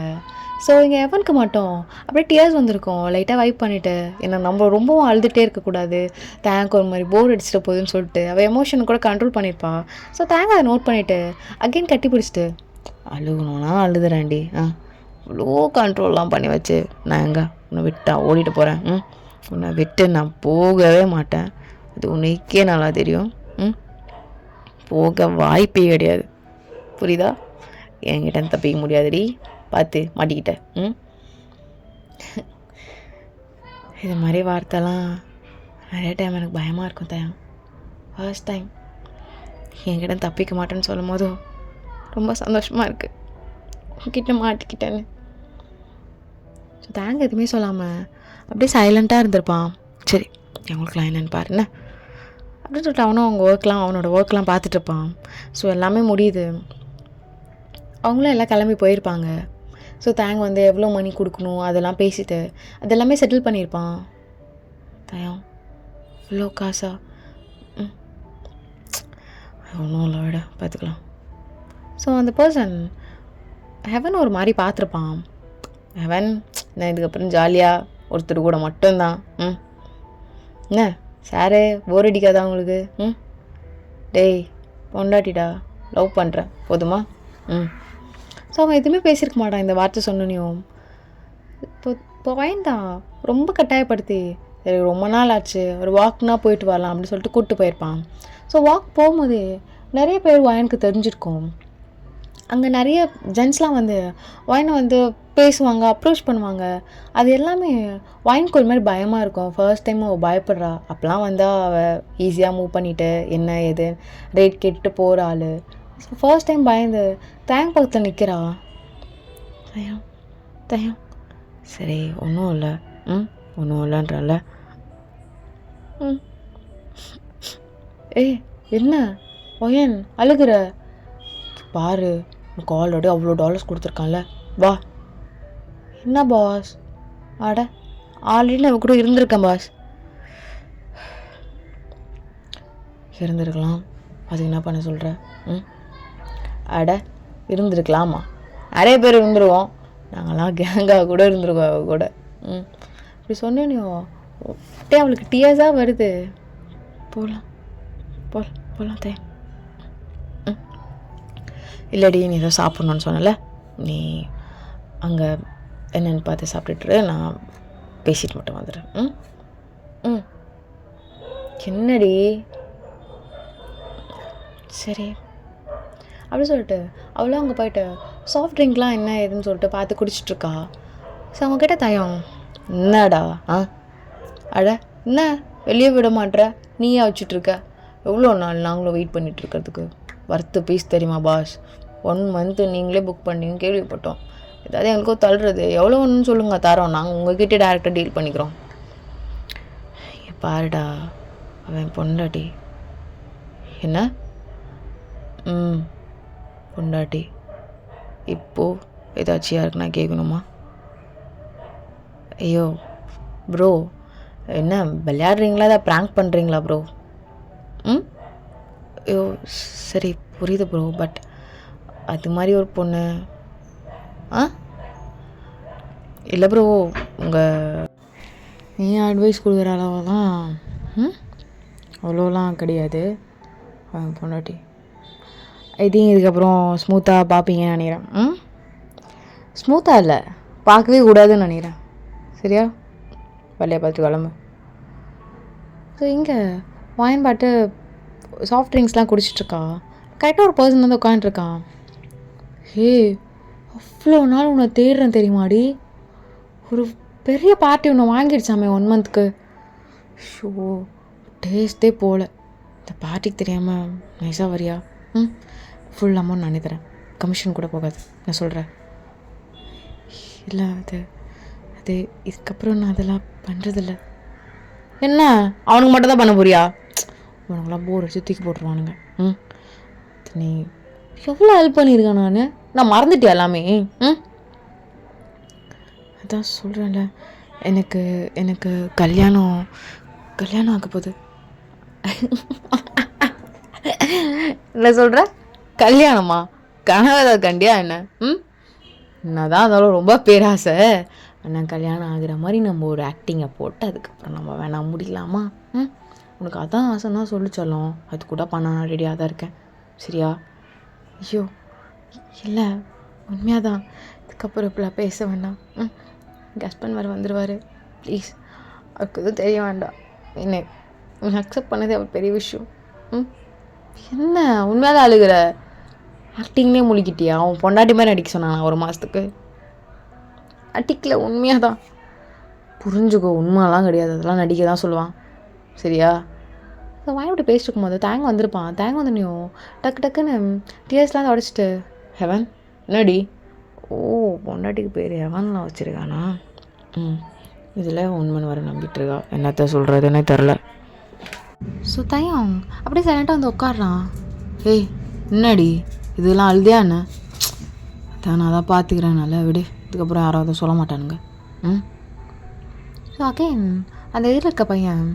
ஸோ இங்கே ஹெவனுக்கு மட்டும் அப்படியே டியர்ஸ் வந்திருக்கும். லைட்டாக வைப் பண்ணிவிட்டு, ஏன்னா நம்ம ரொம்பவும் அழுதுகிட்டே இருக்கக்கூடாது, தேங்க் ஒரு மாதிரி போர் அடிச்சிட்டு போகுதுன்னு சொல்லிட்டு அவள் எமோஷனை கூட கண்ட்ரோல் பண்ணியிருப்பாள். ஸோ தேங்க் அதை நோட் பண்ணிவிட்டு அகெயின் கட்டி பிடிச்சிட்டு, அழுகணும்னா அழுதுறேன்டி, இவ்வளோ கண்ட்ரோல்லாம் பண்ணி வச்சு நான் எங்கே உன்னை விட்டா ஓடிட்டு போகிறேன்? உன்னை விட்டு நான் போகவே மாட்டேன். அது உனக்கே நல்லா தெரியும். போக வாய்ப்பே கிடையாது, புரியுதா? என்கிட்ட தப்பிக்க முடியாதுடி, பார்த்து மாட்டிக்கிட்ட. இது மாதிரி வார்த்தைலாம் நிறைய டைம் எனக்கு பயமாக இருக்கும். தயம் ஃபர்ஸ்ட் டைம் என்கிட்ட தப்பிக்க மாட்டேன்னு சொல்லும் போதும் ரொம்ப சந்தோஷமாக இருக்குது, உங்ககிட்ட மாட்டிக்கிட்டேன்னு. ஸோ தேங்க் எதுவுமே சொல்லாமல் அப்படியே சைலண்ட்டாக இருந்திருப்பான். சரி, எங்களுக்குலாம் என்னென்னு பாருண்ணே அப்படின்னு சொல்லிட்டு அவனும் அவனோட ஒர்க்லாம் பார்த்துட்ருப்பான். ஸோ எல்லாமே முடியுது. அவங்களும் எல்லாம் கிளம்பி போயிருப்பாங்க. ஸோ தேங்க் வந்து எவ்வளோ மணி கொடுக்கணும் அதெல்லாம் பேசிட்டு அதெல்லாமே செட்டில் பண்ணியிருப்பான். தயம் இவ்வளோ காசா? ஒன்றும் இல்லை, விட பார்த்துக்கலாம். ஸோ அந்த பர்சன் ஹெவன் ஒரு மாதிரி பார்த்துருப்பான். ஹெவன், நான் இதுக்கப்புறம் ஜாலியாக ஒருத்தர் கூட மட்டும்தான். என்ன சாரே, போர் அடிக்காதா உங்களுக்கு? டேய் பொண்டாட்டிடா, லவ் பண்ணுறேன், போதுமா? ஸோ அவன் எதுவுமே பேசியிருக்க மாட்டான் இந்த வார்த்தை சொன்னனையும். இப்போ வயன்தான் ரொம்ப கட்டாயப்படுத்தி, சரி ரொம்ப நாள் ஆச்சு, ஒரு வாக்னா போயிட்டு வரலாம் அப்படின்னு சொல்லிட்டு கூப்பிட்டு போயிருப்பான். ஸோ வாக் போகும்போது நிறைய பேர் வயனுக்கு தெரிஞ்சிருக்கும். அங்கே நிறைய ஜென்ஸ்லாம் வந்து வயனை வந்து பேசுவாங்க, அப்ரோச் பண்ணுவாங்க. அது எல்லாமே வயனுக்கு ஒரு மாதிரி பயமாக இருக்கும். ஃபர்ஸ்ட் டைம் அவள் பயப்படுறா. அப்போலாம் வந்தால் அவள் ஈஸியாக மூவ் பண்ணிவிட்டு என்ன ஏது ரேட் கேட்டுட்டு போகிற ஆள். ஸோ ஃபர்ஸ்ட் டைம் பயந்து தேங்க் பக்கத்தில் நிற்கிறா. தயம் தயம் சரி, ஒன்றும் இல்லை, ஒன்றும் இல்லைன்றல. ஏய் என்ன ஒயன் அழுகிற? பாரு, உனக்கு ஆல்ரெடி அவ்வளோ டாலர்ஸ் கொடுத்துருக்கான்ல, வா. என்ன பாஸ்? ஆட ஆல்ரெடி நான் கூட இருந்திருக்கேன் பாஸ். இருந்திருக்கலாம், அதுக்கு என்ன பண்ண சொல்கிற? அட இருந்திருக்கலாமா? நிறைய பேர் இருந்துருவோம், நாங்கள்லாம் கேங்காக கூட இருந்திருக்கோம் அவ கூட. இப்படி சொன்னேனியோ அப்படியே அவளுக்கு டியர்ஸாக வருது. போகலாம் போகலாம் போகலாம் தே. இல்லடி, நீ ஏதோ சாப்பிட்ணுன்னு சொன்னல, நீ அங்கே என்னென்னு பார்த்து சாப்பிட்டுட்டு நான் பேசிட்டு மட்டும் வந்துடுறேன். என்னடி? சரி அப்படி சொல்லிட்டு அவ்வளோ அங்கே போயிட்டு சாஃப்ட் ட்ரிங்க்லாம் என்ன ஏதுன்னு சொல்லிட்டு பார்த்து குடிச்சிட்ருக்கா. ஸோ அவங்கக்கிட்ட தயம், என்னடா அட என்ன வெளியே விட மாட்டேற, நீயே வச்சுட்ருக்க, எவ்வளோ நாள் நாங்களும் வெயிட் பண்ணிகிட்ருக்கிறதுக்கு, வர்த்து பீஸ் தெரியுமா பாஸ்? 1 மந்த்து நீங்களே புக் பண்ணீங்க கேள்விப்பட்டோம், ஏதாவது எங்களுக்கும் தள்ளுறது, எவ்வளோ ஒன்றுன்னு சொல்லுங்கள் தரோம், நாங்கள் உங்கள்கிட்ட டேரெக்டாக டீல் பண்ணிக்கிறோம். பாருடா அவன் பொண்டாட்டி. என்ன? பொண்டாட்டி இப்போது ஏதாச்சும் யாருக்கு நான் கேட்கணுமா? ஐயோ ப்ரோ என்ன விளையாடுறீங்களா, அதை ப்ராங்க் பண்ணுறீங்களா ப்ரோ? ம் ஐயோ சரி புரியுது ப்ரோ, பட் அது மாதிரி ஒரு பொண்ணு ஆ இல்லை ப்ரோ, உங்கள் நீ அட்வைஸ் கொடுக்குற அளவெல்லாம் அவ்வளோலாம் கிடையாது பொண்டாட்டி. ஐ திங்க் இதுக்கப்புறம் ஸ்மூத்தாக பார்ப்பீங்கன்னு நினைக்கிறேன். ஸ்மூத்தாக இல்லை, பார்க்கவே கூடாதுன்னு நினைக்கிறேன். சரியா, வழியாக பார்த்துட்டு கிளம்பு. ஸோ இங்கே வாயின் பாட்டு சாஃப்ட் ட்ரிங்க்ஸ்லாம் குடிச்சிட்ருக்கா. கரெக்டாக ஒரு பர்சன் வந்து உட்காந்துருக்கான். ஹே அவ்வளோ நாள் உன்னை தேடுறேன் தெரியுமாடி, ஒரு பெரிய பார்ட்டி ஒன்று வாங்கிடுச்சாமே 1 மந்த்துக்கு. ஷோ டேஸ்ட்டே போகல. இந்த பார்ட்டிக்கு தெரியாமல் நைஸாக வரியா? ஃபுல் அமௌண்ட் நான் தரேன், கமிஷன் கூட போகாது, நான் சொல்கிறேன். இல்லை அது இதுக்கப்புறம் நான் அதெல்லாம் பண்ணுறதில்ல. என்ன அவனுக்கு மட்டும் தான் பண்ண போறியா? உனக்குலாம் போர் அடிச்சு தூக்கி போட்டுருவானுங்க. நீ எவ்வளோ ஹெல்ப் பண்ணியிருக்கேன் நான் மறந்துட்டியா எல்லாமே? அதான் சொல்கிறேன்ல, எனக்கு கல்யாணம் ஆக போகுது. என்ன சொல்கிற? கல்யாணமா? கனவு கண்டியா என்ன? என்னதான் இருந்தாலும் ரொம்ப பேராசை. ஆனால் கல்யாணம் ஆகிற மாதிரி நம்ம ஒரு ஆக்டிங்கை போட்டு அதுக்கப்புறம் நம்ம வேணாம் முடியலாமா? உனக்கு அதான் ஆசைன்னா சொல்லிச்சோம், அது கூட பண்ண ரெடியாக தான் இருக்கேன். சரியா? ஐயோ இல்லை உண்மையாக தான், இதுக்கப்புறம் இப்படிலாம் பேச வேண்டாம். எங்கள் ஹஸ்பண்ட் வேறு வந்துடுவார், ப்ளீஸ். அவருக்கு எதுவும் தெரிய வேண்டாம். என்ன அக்செப்ட் பண்ணதே அவர் பெரிய விஷயம். என்ன உண்மையாக தான் அழுகிற? ஆக்டிங்னே முழிக்கிட்டியா? அவன் பொண்டாட்டி மாதிரி நடிக்க சொன்னான் 1 மாதத்துக்கு. அடிக்கல, உண்மையாக தான். புரிஞ்சுக்கோ, உண்மையெல்லாம் கிடையாது, அதெல்லாம் நடிக்க தான் சொல்லுவான். சரியா? ஸோ வாய் விட்டு பேசிட்டு இருக்கும்போது தேங்க வந்திருப்பான். தேங்க வந்தனையும் டக்குன்னு டிஎஸ்லாம் உடச்சிட்டு, ஹெவன் என்னடி? ஓ பொண்டாட்டிக்கு பேர் ஹெவன்லாம் வச்சுருக்கானா? இதில் உண்மைன்னு வர நம்பிட்டுருக்கா. என்னத்த சொல்கிறதுன்னே தெரில. ஸோ தயம் அப்படியே சைலண்ட்டாக வந்து உட்காடுறான். ஏய் என்னடி இதெல்லாம் அழுதியா என்ன? அதான் நான் தான் பார்த்துக்கிறேன், நல்லா விடு, இதுக்கப்புறம் யாராவது சொல்ல மாட்டானுங்க. ஸோ அகைன் அந்த இதில் இருக்க பையன்,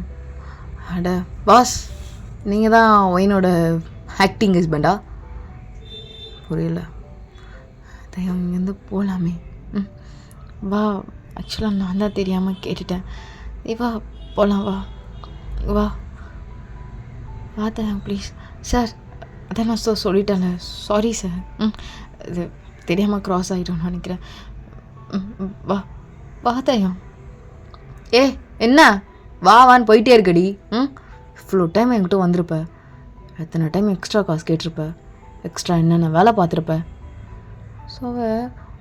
அட பாஸ் நீங்கள் தான் ஒயினோட ஆக்டிங் ஹஸ்பண்டா? புரியல. தயம் இங்கேருந்து போகலாமே. வா, ஆக்சுவலாக நான் தான் தெரியாமல் கேட்டுட்டேன். வா போகலாம், வா வா வா தயம் ப்ளீஸ். சார் அதான் நான் சொல்லிட்டேன்ல, சாரி சார். இது தெரியாமல் க்ராஸ் ஆகிட்டோன்னு நினைக்கிறேன். வா வா தயம். ஏ என்ன வான்னு போயிட்டே இருக்கடி. இவ்வளோ டைம் என்கிட்ட வந்திருப்ப, எத்தனை டைம் எக்ஸ்ட்ரா காசு கேட்டிருப்ப, எக்ஸ்ட்ரா என்னென்ன வேலை பார்த்துருப்ப. ஸோ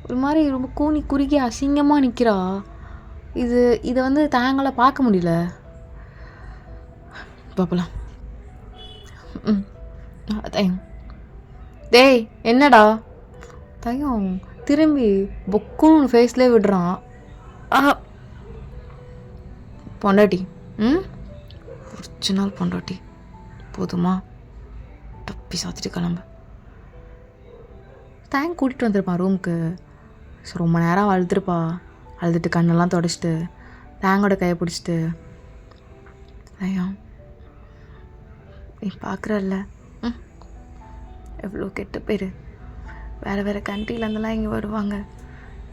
ஒரு மாதிரி ரொம்ப கூனி குறுகி அசிங்கமாக நிற்கிறா. இதை வந்து தாங்களை பார்க்க முடியல. பார்க்கலாம். தயம் டேய் என்னடா? தயம் திரும்பி பொக்குன்னு ஃபேஸ்லேயே விடுறான். பொண்டாட்டி ஒரிஜினல் பொண்டாட்டி போதுமா? தப்பி சாத்திட்டு கிளம்பு. தேங்க் கூட்டிகிட்டு வந்திருப்பான் ரூமுக்கு. ஸோ ரொம்ப நேரம் அழுதுருப்பா. அழுதுட்டு கண்ணெல்லாம் தொடச்சிட்டு தேங்கோட கையை பிடிச்சிட்டு, தயம் நீ பார்க்குறல்ல எவ்வளோ கெட்ட பேர், வேறு கண்ட்ரிலேருந்துலாம் இங்கே வருவாங்க.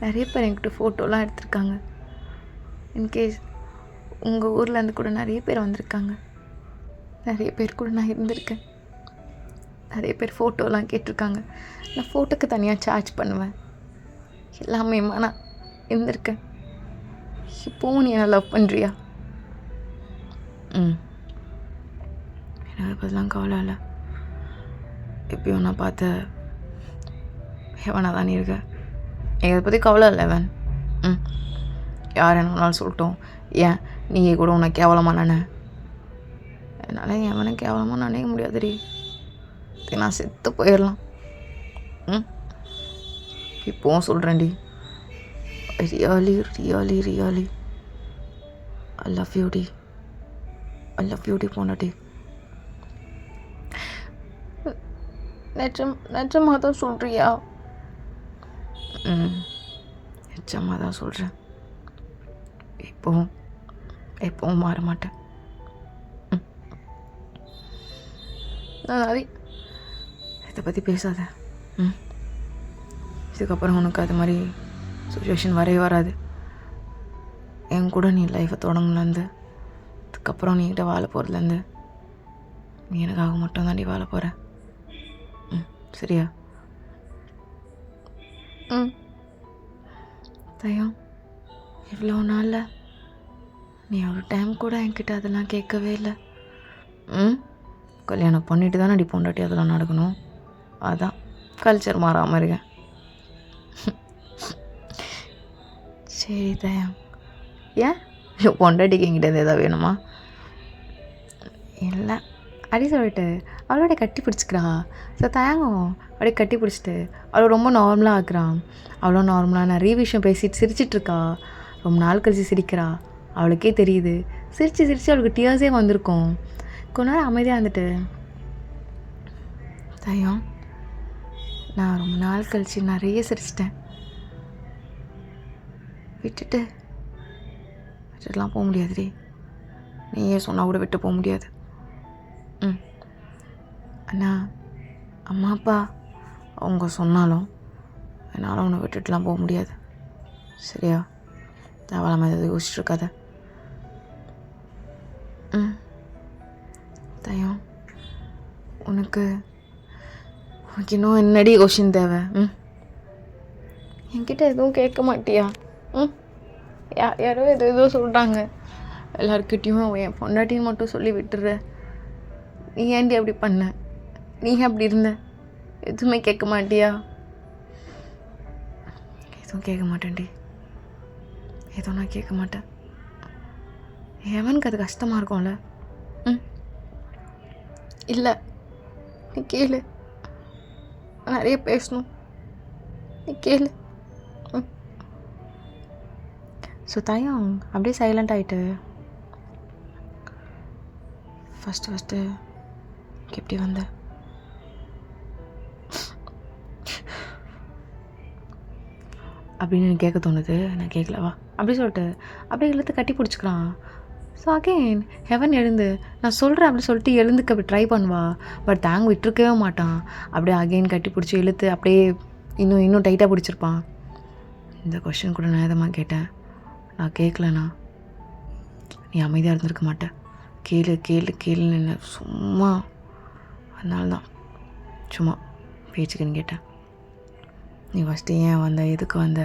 நிறைய பேர் என்கிட்ட ஃபோட்டோலாம் எடுத்திருக்காங்க. இன்கேஸ் உங்கள் ஊர்லேருந்து கூட நிறைய பேர் வந்திருக்காங்க. நிறைய பேர் கூட நான் இருந்திருக்கேன். நிறைய பேர் ஃபோட்டோலாம் கேட்டிருக்காங்க. நான் ஃபோட்டோக்கு தனியாக சார்ஜ் பண்ணுவேன். எல்லாமே நான் இருந்திருக்கேன். இப்போவும் நீ என்ன லவ் பண்ணுறியா? எனக்கு அதெல்லாம் கவலை இல்லை. எப்பயும் நான் பார்த்த ஹெவனாக தான் நீ இருக்க. எனக்கு அதை பற்றி கவலை இல்லை ஹெவன். யார் என்ன வேணாலும் சொல்லட்டும். ஏன் நீங்கள் கூட உன்னை கேவலமாக நானே? என்னால் எவனை கேவலமாக நினைக்க முடியாதுடி. நான் செத்து போயிடலாம். இப்போவும் சொல்கிறேன்டி, really really really I love you டி. ஐ லவ் யூ டி பொண்டாட்டி. நிஜமாக தான் சொல்கிறியா? நிஜமாக தான் சொல்கிறேன். இப்போவும் எப்பவும் மாற மாட்டேன். அது இதை பற்றி பேசாத. இதுக்கப்புறம் உனக்கு அது மாதிரி சுச்சுவேஷன் வரவே வராது. என் கூட நீ லைஃப்பை தொடங்குலேருந்து அதுக்கப்புறம் நீகிட்ட வாழ போகிறதுலேருந்து நீ எனக்காக மட்டும்தான் நீ வாழ போகிற. சரியா? தயம், இவ்வளோ நாளில் நீ ஒரு டைம் கூட என்கிட்ட அதெல்லாம் கேட்கவே இல்லை. கல்யாணம் பண்ணிட்டு தானே அடி பொண்டாட்டி அதெல்லாம் நடக்கணும். அதான் கல்ச்சர் மாறாமல் இருக்கேன். சரி தயம், ஏன் பொண்டாட்டிக்கு என்கிட்ட எதாவது வேணுமா? இல்லை அப்படி சொல்லிட்டு அவளோட கட்டி பிடிச்சிக்கிறா. ஸோ தயங்கும் அப்படியே கட்டி பிடிச்சிட்டு அவளை ரொம்ப நார்மலாக ஆக்குறான். அவ்வளோ நார்மலாக நிறைய விஷயம் பேசிட்டு சிரிச்சிட்ருக்கா. ரொம்ப நாள் கழிச்சு சிரிக்கிறா. அவளுக்கே தெரியுது சிரித்து அவளுக்கு டியர்ஸே வந்திருக்கும். கொஞ்ச நேரம் அமைதியாக இருந்துட்டு, தயம், நான் ரொம்ப நாள் கழிச்சு நிறைய சிரிச்சிட்டேன். விட்டுட்டுலாம் போக முடியாதுடி. நீயே சொன்னால் கூட விட்டு போக முடியாது. அண்ணா அம்மா அப்பா அவங்க சொன்னாலும் என்னால் உன்னை விட்டுட்டுலாம் போக முடியாது. சரியா? தேவையில்லாமல் எதாவது யோசிச்சுருக்காத. தயம், உனக்கு இன்னும் என்னடி கொஷின் தேவை? என்கிட்ட எதுவும் கேட்க மாட்டியா? யாரோ ஏதோ சொல்கிறாங்க. எல்லாருக்கிட்டையும் என் பொண்டாட்டின்னு மட்டும் சொல்லி விட்டுற. நீ ஏன்டி அப்படி பண்ண? நீ அப்படி இருந்த? எதுவுமே கேட்க மாட்டியா? எதுவும் கேட்க மாட்டேன்டி. எதுவும் நான் கேட்க மாட்டேன். எவனுக்கு அது கஷ்டமாக இருக்கும்ல? இல்லை, நீ கேளு. நிறைய பேசணும், நீ கேளு. ஸோ தயம் அப்படியே சைலண்ட் ஆகிட்டு, ஃபஸ்ட்டு எப்படி வந்த? அப்படின்னு எனக்கு கேட்க தோணுது. நான் கேட்கலவா அப்படி சொல்லிட்டு அப்படியே இழுத்து கட்டி பிடிச்சிக்கிறான். ஸோ அகெயின் ஹெவன் எழுந்து நான் சொல்கிறேன் அப்படி சொல்லிட்டு எழுந்துக்க அப்படி ட்ரை பண்ணுவா. பட் தேங்க விட்டுருக்கவே மாட்டான். அப்படியே அகெயின் கட்டி பிடிச்சி இழுத்து அப்படியே இன்னும் டைட்டாக பிடிச்சிருப்பான். இந்த கொஷின் கூட நான் எதமாக கேட்டேன். நான் கேட்கலண்ணா நீ அமைதியாக இருந்திருக்க மாட்டேன். கேளுன்னு என்ன சும்மா, அதனால தான் சும்மா பேச்சுக்குன்னு கேட்டேன். நீ ஃபஸ்ட்டு ஏன் வந்த, எதுக்கு வந்த,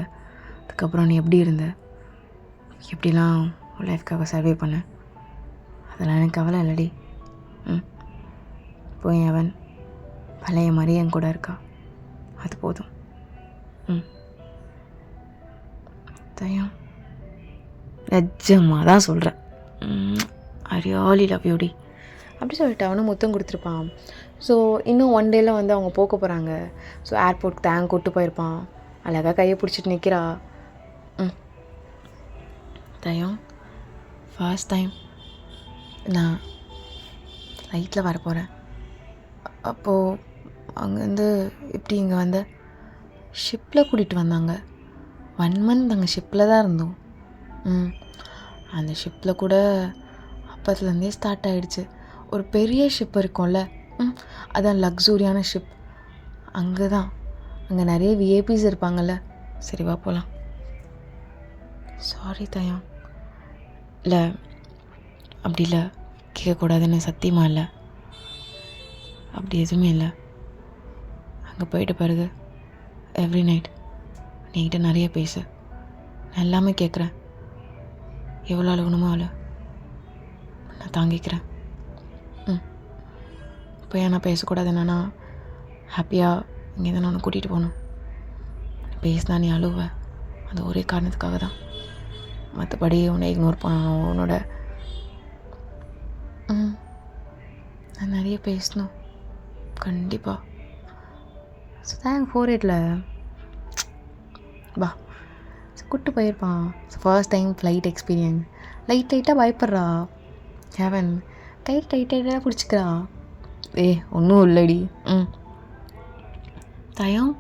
அதுக்கப்புறம் நீ எப்படி இருந்த, எப்படிலாம் லைஃப்காக சர்வே பண்ண, அதெல்லாம் எனக்கு கவலை இல்லடி. போய் அவன் பழைய மாதிரி என் கூட இருக்கா, அது போதும். தயம், நிஜமாக தான் சொல்கிறேன். ஐ ரியலி லவ் யூ டி அப்படி சொல்லிட்டு அவனும் முத்தம் கொடுத்துருப்பான். ஸோ இன்னும் 1 டேயில் வந்து அவங்க போக போகிறாங்க. ஸோ ஏர்போர்ட் தேங்க் கூட்டு போயிருப்பான். அழகாக கையை பிடிச்சிட்டு நிற்கிறா. தயம், ஃபர்ஸ்ட் டைம் நான் ஃப்ளைட்டில் வர போகிறேன். அப்போது அங்கேருந்து எப்படி இங்கே வந்த? ஷிப்பில் கூட்டிகிட்டு வந்தாங்க. 1 மந்த் நாங்கள் ஷிப்பில் தான் இருந்தோம். அந்த ஷிப்பில் கூட அப்பத்துலேருந்தே ஸ்டார்ட் ஆகிடுச்சு. ஒரு பெரிய ஷிப் இருக்கும்ல, அதான் லக்ஸூரியான ஷிப். அங்கே நிறைய விஐபிஸ் இருப்பாங்கள்ல. சரி வா போகலாம். சாரி தயம். இல்லை அப்படி இல்லை, கேட்கக்கூடாதுன்னு சத்தியமாக இல்லை. அப்படி எதுவுமே இல்லை. அங்கே போயிட்ட பிறகு எவ்ரி நைட் நீகிட்ட நிறைய பேசு. நான் எல்லாமே கேட்குறேன். எவ்வளோ அழுகணுமோ நான் தாங்கிக்கிறேன். இப்போ ஏன் நான் பேசக்கூடாது? என்னன்னா ஹாப்பியாக இங்கே தான் நான் கூட்டிகிட்டு போகணும். பேசினா நீ அழுவ, அது ஒரே காரணத்துக்காக தான். மற்றபடி உன்னை இக்னோர் பண்ணணும், உன்னோட நான் நிறைய பேசணும் கண்டிப்பாக. ஸோ தேங்க் 48ல் வா கூப்பிட்டு போயிருப்பான். So first time flight experience. லைட்டாக பயப்படுறா. ஹெவன் டைட்டாக பிடிச்சிக்கிறா. ஒன்றும் இல்லடி. தயம்,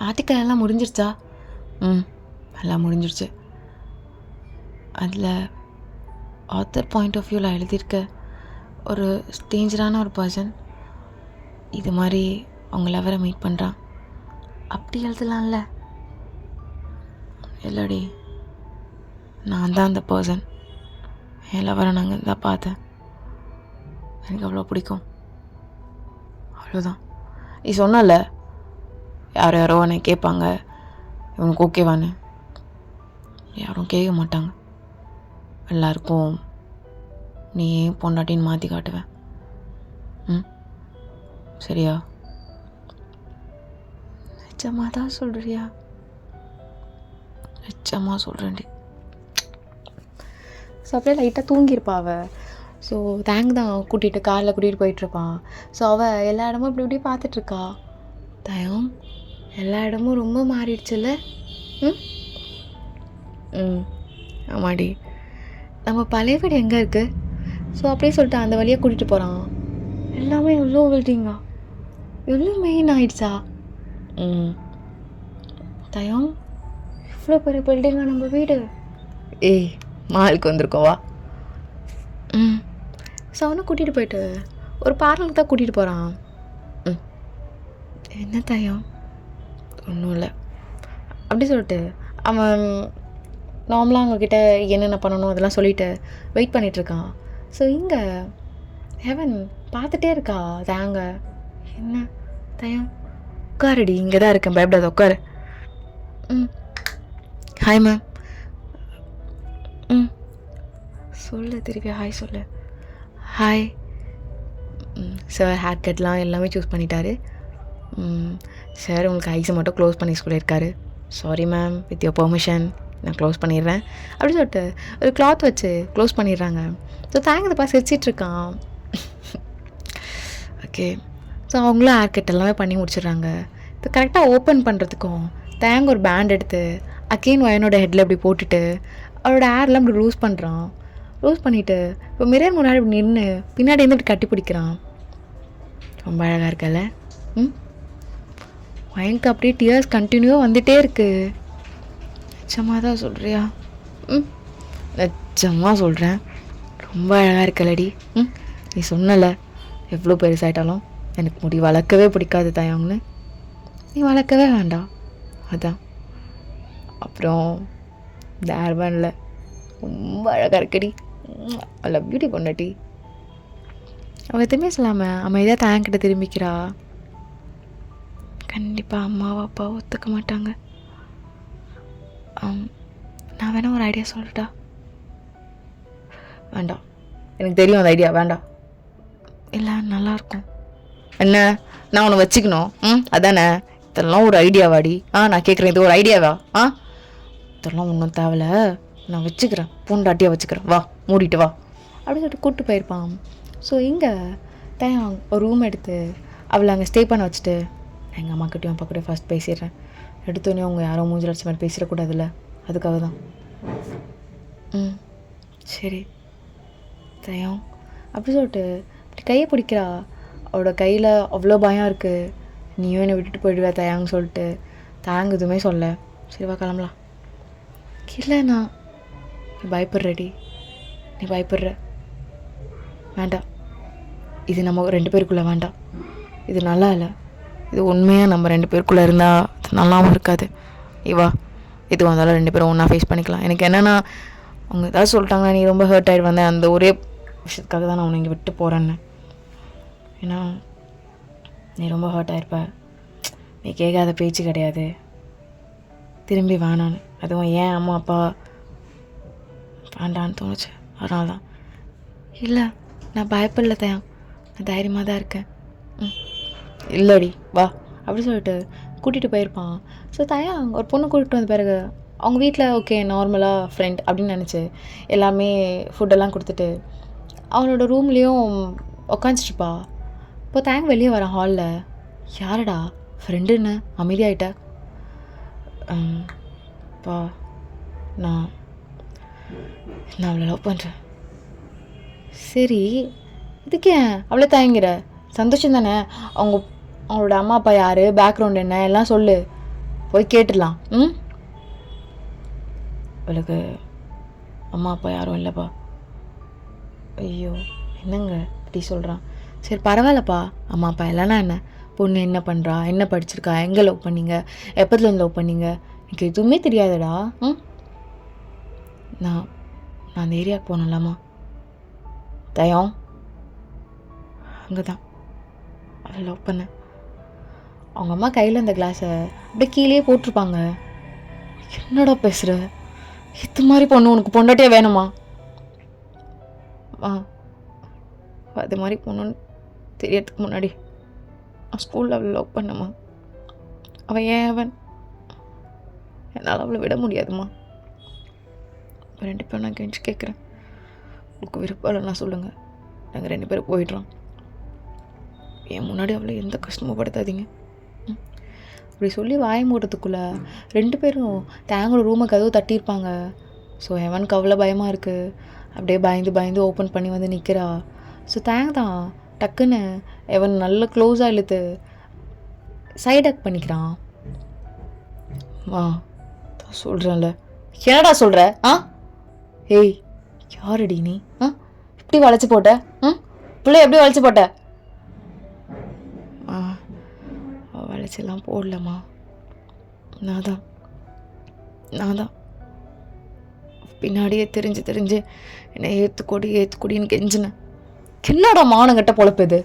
ஆர்டிக்கல் எல்லாம் முடிஞ்சிருச்சா? எல்லாம் முடிஞ்சிருச்சு. அதில் ஆத்தர் பாயிண்ட் ஆஃப் வியூவில் எழுதியிருக்க ஒரு டேஞ்சரான ஒரு பர்சன் இது மாதிரி அவங்க லவரை மீட் பண்ணுறான் அப்படி எழுதலாம்ல. இல்லடி, நான் தான் அந்த பர்சன். என் லவரை நாங்கள் தான் பார்த்தேன், எனக்கு அவ்வளோ பிடிக்கும், அவ்வளோதான். நீ சொன்னல யாரோ யாரோ என்னை கேட்பாங்க இவனுக்கு ஓகேவான்னு. யாரும் கேட்க மாட்டாங்க. எல்லாருக்கும் நீ ஏன் பொண்டாட்டின்னு மாற்றி காட்டுவேன். சரியா? நிச்சயமாக தான் சொல்கிறியா? நிச்சயமாக சொல்கிறேன்டி. ஸோ அப்படியே லைட்டாக தூங்கியிருப்பா அவள். ஸோ தேங்க் தான் கூட்டிகிட்டு காரில் கூட்டிகிட்டு போயிட்டுருப்பான். ஸோ அவள் எல்லா இடமும் இப்படி இப்படி பார்த்துட்ருக்கா. தயம், எல்லா இடமும் ரொம்ப மாறிடுச்சுல்ல? ஆமாடி, நம்ம பழைய வீடு எங்கே இருக்குது? ஸோ அப்படியே சொல்லிட்டு அந்த வழியாக கூட்டிகிட்டு போகிறான். எல்லாமே எவ்வளோ பில்டிங்கா, எவ்வளோ மெயின் ஆயிடுச்சா? தயம், இவ்வளோ பெரிய பில்டிங்கா நம்ம வீடு? ஏய், மாலுக்கு வந்திருக்கோவா? ஸோ அவனை கூட்டிகிட்டு போயிட்டு ஒரு பார்லருக்கு தான் கூட்டிகிட்டு போகிறான். என்ன தயம்? ஒன்றும் இல்லை. அப்படி சொல்லிட்டு அவன் நார்மலாக அவங்கக்கிட்ட என்னென்ன பண்ணணும் அதெல்லாம் சொல்லிவிட்டு வெயிட் பண்ணிகிட்ருக்கான். ஸோ இங்கே ஹெவன் பார்த்துட்டே இருக்கா. தேங்க, என்ன தயம், உட்காருடி, இங்கே தான் இருக்கேன், பயப்படாத, உட்காரு. Hi ma'am. சொல்லு, திருப்பி ஹாய் சொல்லு. Hi sir. ஹேர் கட்லாம் எல்லாமே சூஸ் பண்ணிட்டாரு சார். உங்களுக்கு ஐஸை மட்டும் க்ளோஸ் பண்ணி சொல்லியிருக்காரு. Sorry ma'am, with your permission நான் க்ளோஸ் பண்ணிடுறேன் அப்படின்னு சொல்லிட்டு ஒரு கிளாத் வச்சு க்ளோஸ் பண்ணிடுறாங்க. ஸோ தேங்க் இதை பார்த்து சிரிச்சிட்ருக்கான். ஓகே, ஸோ அவங்களும் ஹேர் கட் எல்லாமே பண்ணி முடிச்சிடுறாங்க. இப்போ கரெக்டாக ஓப்பன் பண்ணுறதுக்கும் தேங்க் ஒரு பேண்ட் எடுத்து அகெயின் வயனோட ஹெட்டில் இப்படி போட்டுட்டு அவரோட ஹேர்லாம் இப்படி லூஸ் பண்ணுறான். லூஸ் பண்ணிவிட்டு இப்போ மிரர் முன்னாடி இப்படி நின்று பின்னாடி இருந்து இப்படி கட்டி பிடிக்கிறான். ரொம்ப அழகாக இருக்கல? வயனுக்கு அப்படியே டியர்ஸ் கண்டினியூவாக வந்துகிட்டே இருக்குது. நிச்சயமாக தான் சொல்கிறியா? நிச்சயமாக சொல்கிறேன். ரொம்ப அழகாக இருக்கலடி. நீ சொன்னல எவ்வளோ பெருசாயிட்டாலும் எனக்கு முடி வளர்க்கவே பிடிக்காது தயம்னு. நீ வளர்க்கவே வேண்டாம், அதான். அப்புறம் இந்த ஹேர்பேண்டில் ரொம்ப அழகாக இருக்கடி. ஐ லவ் பியூட்டி பொண்டாட்டி. அவள் எதுவுமே சொல்லாமல் அமைதியாக தேங்கிட்ட திரும்பிக்கிறா. கண்டிப்பாக அம்மாவா அப்பா ஒத்துக்க மாட்டாங்க. நான் வேணா ஒரு ஐடியா சொல்லட்டா? வேண்டாம், எனக்கு தெரியும் அந்த ஐடியா வேண்டாம். இல்லை, நல்லாயிருக்கும். என்ன, நான் உன்னை வச்சுக்கணும் அதானே? இதெல்லாம் ஒரு ஐடியாவாடி? நான் கேட்குறேன், இது ஒரு ஐடியாவா? இதெல்லாம் ஒன்றும் தேவையில்ல, நான் வச்சுக்கிறேன், பொண்டாட்டியாக வச்சுக்கிறேன், வா மூடிட்டு வா அப்படின்னு சொல்லிட்டு கூப்பிட்டு போயிருப்பான். ஸோ இங்கே தயம் ஒரு ரூம் எடுத்து அவளை அங்கே ஸ்டே பண்ண வச்சுட்டு, எங்கள் அம்மாக்கிட்டையும் அப்பாக்கிட்டையும் ஃபஸ்ட் பேசிடுறேன், எடுத்தோடனே அவங்க யாரோ மூஞ்சில் அடிச்ச மாதிரி பேசிடக்கூடாதுல்ல, அதுக்காக தான். சரி தயம் அப்படி சொல்லிட்டு அப்படி கையை பிடிக்கிறா. அவளோட கையில் அவ்வளோ பயம் இருக்குது. நீயும் என்னை விட்டுட்டு போயிடுவா தயாங்கன்னு சொல்லிட்டு தாங்க எதுவுமே சொல்ல. சரிவா கிளம்பலாம். இல்லைண்ணா, நீ பயப்படுறடி, நீ பயப்படுற. வேண்டாம், இது நம்ம 2 பேருக்குள்ளே வேண்டாம், இது நல்லா இல்லை. இது உண்மையாக நம்ம 2 பேருக்குள்ளே இருந்தால் அது நல்லாவும் இருக்காது. இவா இது வந்தாலும் 2 பேரும் ஒன்றா ஃபேஸ் பண்ணிக்கலாம். எனக்கு என்னென்னா, அவங்க ஏதாவது சொல்லிட்டாங்கன்னா நீ ரொம்ப ஹர்ட் ஆகிட்டு வந்தேன், அந்த ஒரே விஷயத்துக்காக தான் நான் உன்னை இங்கே விட்டு போகிறேன்னு. ஏன்னா நீ ரொம்ப ஹர்ட் ஆகிருப்ப, நீ கேட்காத பேச்சு கிடையாது, திரும்பி வேணான்னு. அதுவும் ஏன் அம்மா அப்பா வேண்டான்னு தோணுச்சு, அதனால தான். இல்லை, நான் பயப்படல தயம், நான் தைரியமாக தான் இருக்கேன். இல்லடி வா அப்படி சொல்லிட்டு கூட்டிகிட்டு போயிருப்பான். ஸோ தயம் ஒரு பொண்ணு கூட்டிகிட்டு வந்த பிறகு அவங்க வீட்டில் ஓகே நார்மலாக ஃப்ரெண்ட் அப்படின்னு நினச்சி எல்லாமே ஃபுட்டெல்லாம் கொடுத்துட்டு அவனோட ரூம்லேயும் உக்காந்துட்டுருப்பா. இப்போ தேங்க் வெளியே வரான் ஹாலில். யாரடா ஃப்ரெண்டுன்னு அமைதியாகிட்ட? பா நான் அவளை லவ் பண்ணுறேன். சரி, இதுக்கே அவளை தயங்குற? சந்தோஷம் தானே? அவங்களோட அம்மா அப்பா யார், பேக்ரவுண்ட் என்ன எல்லாம் சொல்லு, போய் கேட்டுடலாம். அவளுக்கு அம்மா அப்பா யாரும் இல்லைப்பா, ஐயோ, என்னங்க இப்படி சொல்கிறான்? சரி பரவாயில்லப்பா, அம்மா அப்பா இல்லைன்னா என்ன, பொண்ணு என்ன பண்ணுறா, என்ன படிச்சிருக்கா, எங்கே லவ் பண்ணீங்க, எப்போதுலேருந்து லவ் பண்ணீங்க, எனக்கு எதுவுமே தெரியாதுடா. ம் நான் நான் அந்த ஏரியாவுக்கு போனேன்லாமா தயம், அங்கே தான் அவளை லவ் பண்ணேன். அவங்க அம்மா கையில் இந்த கிளாஸை அப்படியே கீழே போட்டிருப்பாங்க. என்னடா பேசுகிற, இது மாதிரி பொண்ணு உனக்கு பொண்டாட்டியே வேணுமா? அது மாதிரி பொண்ணுன்னு தெரியறதுக்கு முன்னாடி நான் ஸ்கூலில் அவளை லவ் பண்ணம்மா. அவன் ஏன் அவன், என்னால் அவளை விட முடியாதுமா. 2 பேரும் நான் கெஞ்சி கேட்குறேன், உங்களுக்கு விருப்பம் இல்லைன்னா சொல்லுங்கள், நாங்கள் 2 பேரும் போயிடுறோம். என் முன்னாடி அவளை எந்த கஷ்டமும் படுத்தாதீங்க. அப்படி சொல்லி வாய மூடுறதுக்குள்ளே 2 பேரும் தேங்களோட ரூமை கதவு தட்டியிருப்பாங்க. ஸோ எவனுக்கு அவ்வளோ பயமாக இருக்குது, அப்படியே பயந்து ஓப்பன் பண்ணி வந்து நிற்கிறா. ஸோ தேங்க தான் டக்குன்னு எவன் நல்ல க்ளோஸாக இழுத்து சைடாக் பண்ணிக்கிறான். சொல்கிறேன்ல, என்னடா சொல்கிற? ஏய் யாரடி நீ? இப்படி வளைச்சி போட்ட? பிள்ளை எப்படி வளைச்சி போட்ட? வளைச்செல்லாம் போடலம்மா, நான் தான் பின்னாடியே தெரிஞ்சு என்னை ஏற்றுக்கொடின்னு கெஞ்சினேன். என்னடா மானங்கட்ட பொழப்பு இது?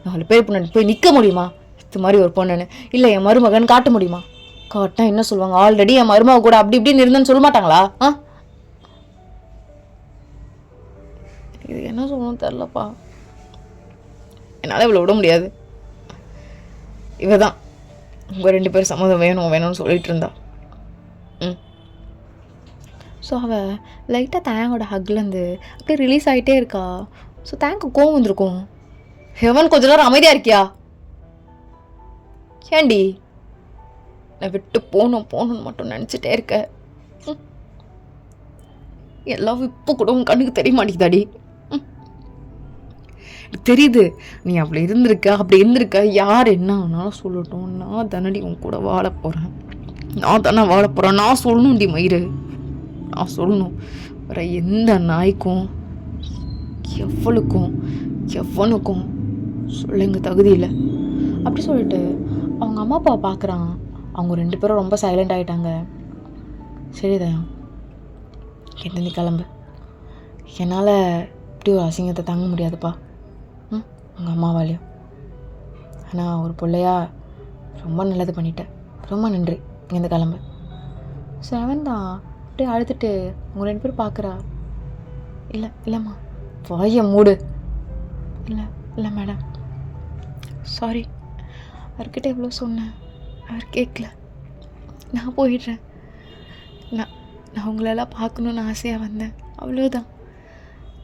4 பேர் பொண்ணு போய் நிற்க முடியுமா? இது மாதிரி ஒரு பொண்ணுன்னு இல்லை என் மருமகன் காட்ட முடியுமா? காட்டினா என்ன சொல்லுவாங்க? ஆல்ரெடி என் மருமக கூட அப்படி இப்படின்னு இருந்தேன்னு சொல்ல மாட்டாங்களா? இது என்ன சொல்லணும் தெரிலப்பா. என்னால் இவ்வளோ விட முடியாது. இவ தான் உங்கள் 2 பேர் சம்மதம் வேணும்னு சொல்லிட்டு இருந்தா. ஸோ அவள் லைட்டாக தேங்கோட ஹக்லேருந்து அப்படியே ரிலீஸ் ஆகிட்டே இருக்கா. ஸோ தேங்க்கு கோவம் வந்திருக்கும். ஹெவன் கொஞ்ச நேரம் அமைதியாக இருக்கியா? ஏண்டி நான் விட்டு போகணும்னு மட்டும் நினச்சிட்டே இருக்க? எல்லாம் இப்போ கூட உன் கண்ணுக்கு தெரிய மாட்டேங்குதாடி? தெரியுது நீ அப்படி இருந்திருக்க. யார் என்ன ஆனாலும் சொல்லட்டும், நான் தானடி உன் கூட வாழ போகிறேன். நான் சொல்லணும்டி மயிறு, நான் சொல்லணும். வேற எந்த நாய்க்கும் எவனுக்கும் சொல்லுங்க தகுதி இல்லை. அப்படி சொல்லிட்டு அவங்க அம்மா அப்பா பார்க்குறான். அவங்க 2 பேரும் ரொம்ப சைலண்ட் ஆகிட்டாங்க. சரிதான், என்ன நீ கிளம்பு, என்னால் இப்படி ஒரு அசிங்கத்தை தாங்க முடியாதுப்பா. உங்கள் அம்மாவாலையும். ஆனால் ஒரு பிள்ளையா ரொம்ப நல்லது பண்ணிட்டேன், ரொம்ப நன்றி, இங்கேருந்து கிளம்பு. செவன் தான் அப்படியே அழுதுட்டு அவங்க 2 பேரும் பார்க்குறா. இல்லைம்மா, வாயை மூடு. இல்லை மேடம், சாரி, அவர்கிட்ட எவ்வளோ சொன்னேன், அவர் கேட்கல, நான் போயிடுறேன். நான் உங்களெல்லாம் பார்க்கணுன்னு ஆசையாக வந்தேன், அவ்வளோதான்,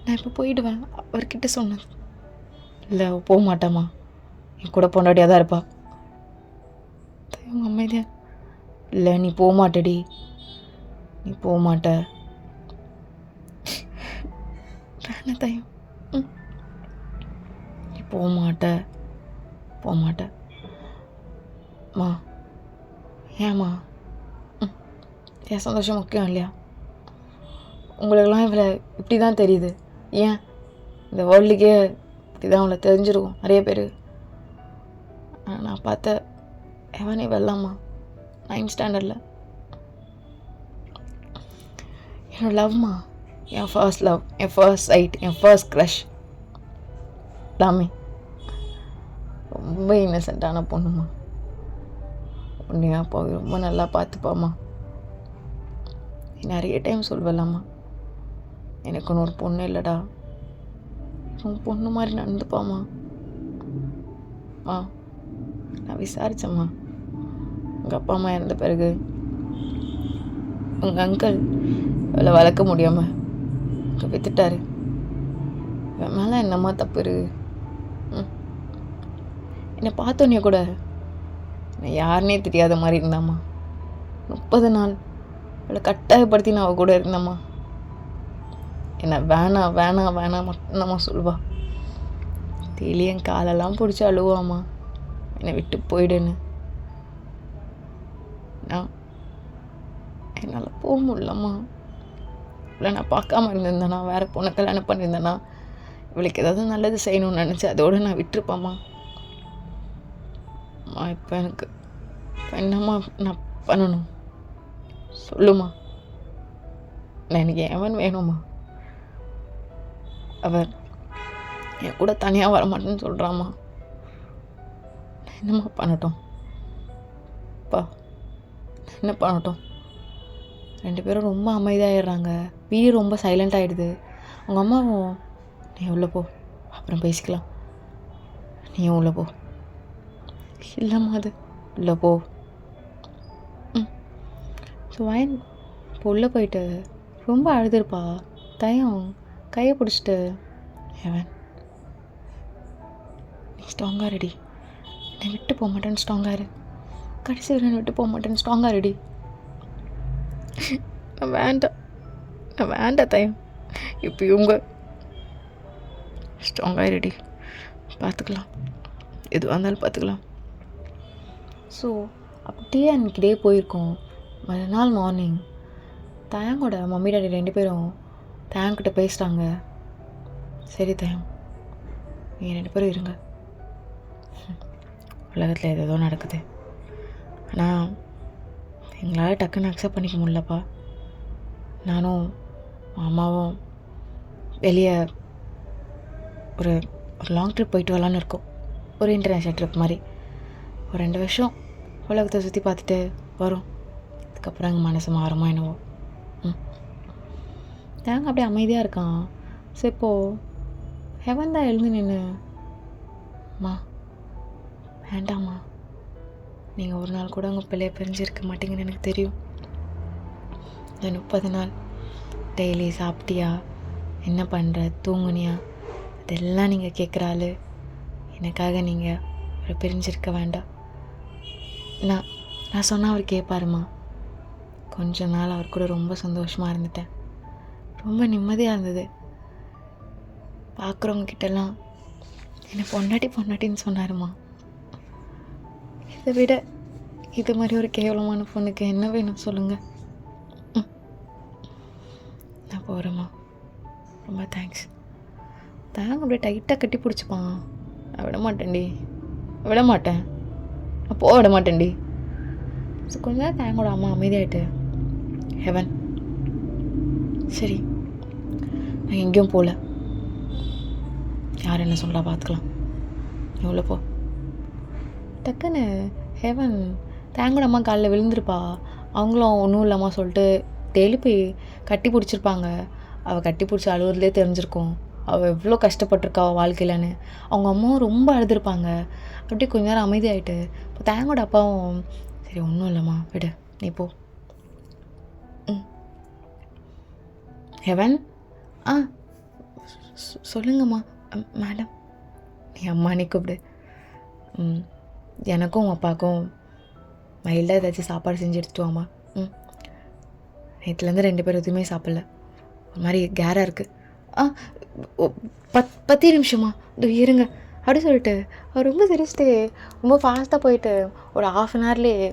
நான் இப்போ போயிடுவேன். அவர்கிட்ட சொன்னேன். இல்லை போக மாட்டேம்மா, என் கூட பொண்டாட்டியாக தான் இருப்பா. உங்கள் அமைதியா? இல்லை நீ போக மாட்டடி, நீ போக மாட்ட. வேணா தயம், நீ போக மாட்ட. மா ஏம்மா? என் சந்தோஷம் முக்கியம் இல்லையா? உங்களுக்கெல்லாம் இவளை இப்படி தான் தெரியுது. ஏன் இந்த வேர்ல்டுக்கே இப்படி தான் அவளை தெரிஞ்சிருக்கும் நிறைய பேர். நான் பார்த்த எவனே வெல்லாம்மா 9th ஸ்டாண்டர்டில் என்னோட லவ்மா, என் ஃபர்ஸ்ட் லவ், என் ஃபர்ஸ்ட் சைட், என் ஃபர்ஸ்ட் க்ரஷ் எல்லாமே. ரொம்ப இன்னசென்ட்டான பொண்ணுமா. உன்னையா அப்பா ரொம்ப நல்லா பார்த்துப்பாம்மா. நிறைய டைம் சொல்வேலாம்மா, எனக்கு ஒன்று ஒரு பொண்ணு இல்லைடா, உன் பொண்ணு மாதிரி நடந்துப்பாம்மா. நான் விசாரித்தேம்மா, உங்கள் அப்பா அம்மா இறந்த பிறகு உங்கள் அங்கிள் அவளை வளர்க்க முடியாமல் இங்கே வித்துட்டாரு. என் மேலே என்னம்மா தப்பு இருக்கு? என்னை பார்த்தோன்னே கூட நான் யாருன்னே தெரியாத மாதிரி இருந்தாம்மா. 30 நாள் அவளை கட்டாயப்படுத்தி நான் அவள் கூட இருந்தேம்மா. என்னை வேணாம் மட்டும்தாம்மா சொல்லுவா. டெய்லி என் காலெல்லாம் பிடிச்சி அழுவாம்மா, என்னை விட்டு போயிடுன்னு. என்னால் போக முடியலம்மா. இல்லை நான் பார்க்காம இருந்திருந்தேனா, வேறு பொண்ணை கல்யாணம் பண்ணியிருந்தேனா இவளுக்கு ஏதாவது நல்லது செய்யணும்னு நினச்சி அதோடு நான் விட்டுருப்பேம்மா. அம்மா இப்போ எனக்கு என்னம்மா நான் பண்ணணும் சொல்லுமா. எனக்கு எவன் வேணும்மா. அவன் என் கூட தனியாக வரமாட்டேன்னு சொல்கிறாம்மா. என்னம்மா பண்ணட்டும் பா, என்ன பண்ணட்டும்? 2 பேரும் ரொம்ப அமைதியாகிடுறாங்க. வீடு ரொம்ப சைலண்ட் ஆகிடுது. அவங்க அம்மாவும் நீ உள்ளே போ, அப்புறம் பேசிக்கலாம், நீயும் உள்ளே போ. இல்லைம்மா அது உள்ளே போ. ஸோ வயன் இப்போ உள்ளே போயிட்டு ரொம்ப அழுதுருப்பா. தயம் கையை பிடிச்சிட்டு ஹெவன் நீ ஸ்ட்ராங்காக ரெடி, என்னை விட்டு போக மாட்டேன்னு ஸ்ட்ராங்காக இரு, கடைசி வரை என்னை விட்டு போக மாட்டேன்னு ஸ்ட்ராங்காக ரெடி. நான் வேண்டாம் தயம், இப்போ இவங்க ஸ்ட்ராங்காக ரெடி, பார்த்துக்கலாம், எதுவாக இருந்தாலும் பார்த்துக்கலாம். ஸோ அப்படியே அன்றைக்கி டே போயிருக்கோம். மறுநாள் மார்னிங் தயங்கோட மம்மி டாடி 2 பேரும் தயங்கிட்ட பேசுகிறாங்க. சரி தயம், நீங்கள் 2 பேரும் இருங்க, உலகத்தில் ஏதோ நடக்குது, ஆனால் எங்களால் டக்குன்னு அக்செப்ட் பண்ணிக்க முடியலப்பா. நானும் அம்மாவும் வெளியே ஒரு லாங் ட்ரிப் போயிட்டு வரலான்னு இருக்கோம். ஒரு இன்டர்நேஷ்னல் ட்ரிப் மாதிரி. ஒரு 2 வருஷம் உலகத்தை சுற்றி பார்த்துட்டு வரோம். அதுக்கப்புறம் எங்கள் மனசு மாறுமா என்னவோ. நாங்கள் அப்படியே அமைதியாக இருக்கான். ஸோ இப்போது ஹெவன் தான் எழுந்து நின்று, அம்மா வேண்டாம்மா, நீங்கள் ஒரு நாள் கூட உங்கள் பிள்ளைய பிரிஞ்சிருக்க மாட்டீங்கன்னு எனக்கு தெரியும். இந்த 30 நாள் டெய்லி சாப்பிட்டியா, என்ன பண்ணுற, தூங்குனியா, அதெல்லாம் நீங்கள் கேட்குற ஆள். எனக்காக நீங்கள் அவரை பிரிஞ்சிருக்க வேண்டாம். நான் சொன்னால் அவர் கேட்பாருமா. கொஞ்ச நாள் அவர் கூட ரொம்ப சந்தோஷமாக இருந்துட்டேன், ரொம்ப நிம்மதியாக இருந்தது. பார்க்குறவங்க கிட்டலாம் என்னை பொண்டாட்டின்னு சொன்னாருமா. இதை விட இது மாதிரி ஒரு கேவலமான பொண்ணுக்கு என்ன வேணும் சொல்லுங்கள். நான் போகிறேம்மா, ரொம்ப தேங்க்ஸ். தாங்க அப்படியே டைட்டாக கட்டி பிடிச்சிப்பான். நான் விட மாட்டேன், நான் போக விட மாட்டேன்டி. ஸோ கொஞ்ச நேரம் தேங்கோட அம்மா அமைதியாயிட்டு, ஹெவன் சரி நான் எங்கேயும் போகல, யார் என்ன சொல்கிறா பார்த்துக்கலாம், எவ்வளோ போ. டக்குன்னு ஹெவன் தேங்கோட அம்மா காலில் விழுந்திருப்பா. அவங்களும் ஒன்றும் இல்லாமல் சொல்லிட்டு எழுப்பி கட்டி பிடிச்சிருப்பாங்க. அவள் கட்டி பிடிச்சி அழுவுறதுலே தெரிஞ்சிருக்கும் அவள் எவ்வளோ கஷ்டப்பட்டிருக்கா அவள் வாழ்க்கையிலன்னு. அவங்க அம்மாவும் ரொம்ப அழுதுருப்பாங்க. அப்படியே கொஞ்ச நேரம் அமைதியாயிட்டு இப்போ தேங்கோட அப்பாவும் சரி ஒன்றும் இல்லைம்மா விடு, நீ போ. ஹெவன் சொல்லுங்கம்மா. மேடம் நீ அம்மானே கூப்பிடு. எனக்கும் உங்கள் அப்பாவுக்கும் மைல்டாக ஏதாச்சும் சாப்பாடு செஞ்சு எடுத்துட்டு வாம்மா. நேற்றுலேருந்து 2 பேர் எதுவுமே சாப்பிடல, ஒரு மாதிரி கேராக இருக்குது. 10 நிமிஷமா இது இருங்க அப்படி சொல்லிட்டு அவர் ரொம்ப சிரிச்சுட்டு ரொம்ப ஃபாஸ்ட்டாக போயிட்டு ஒரு 1/2 hourலேயே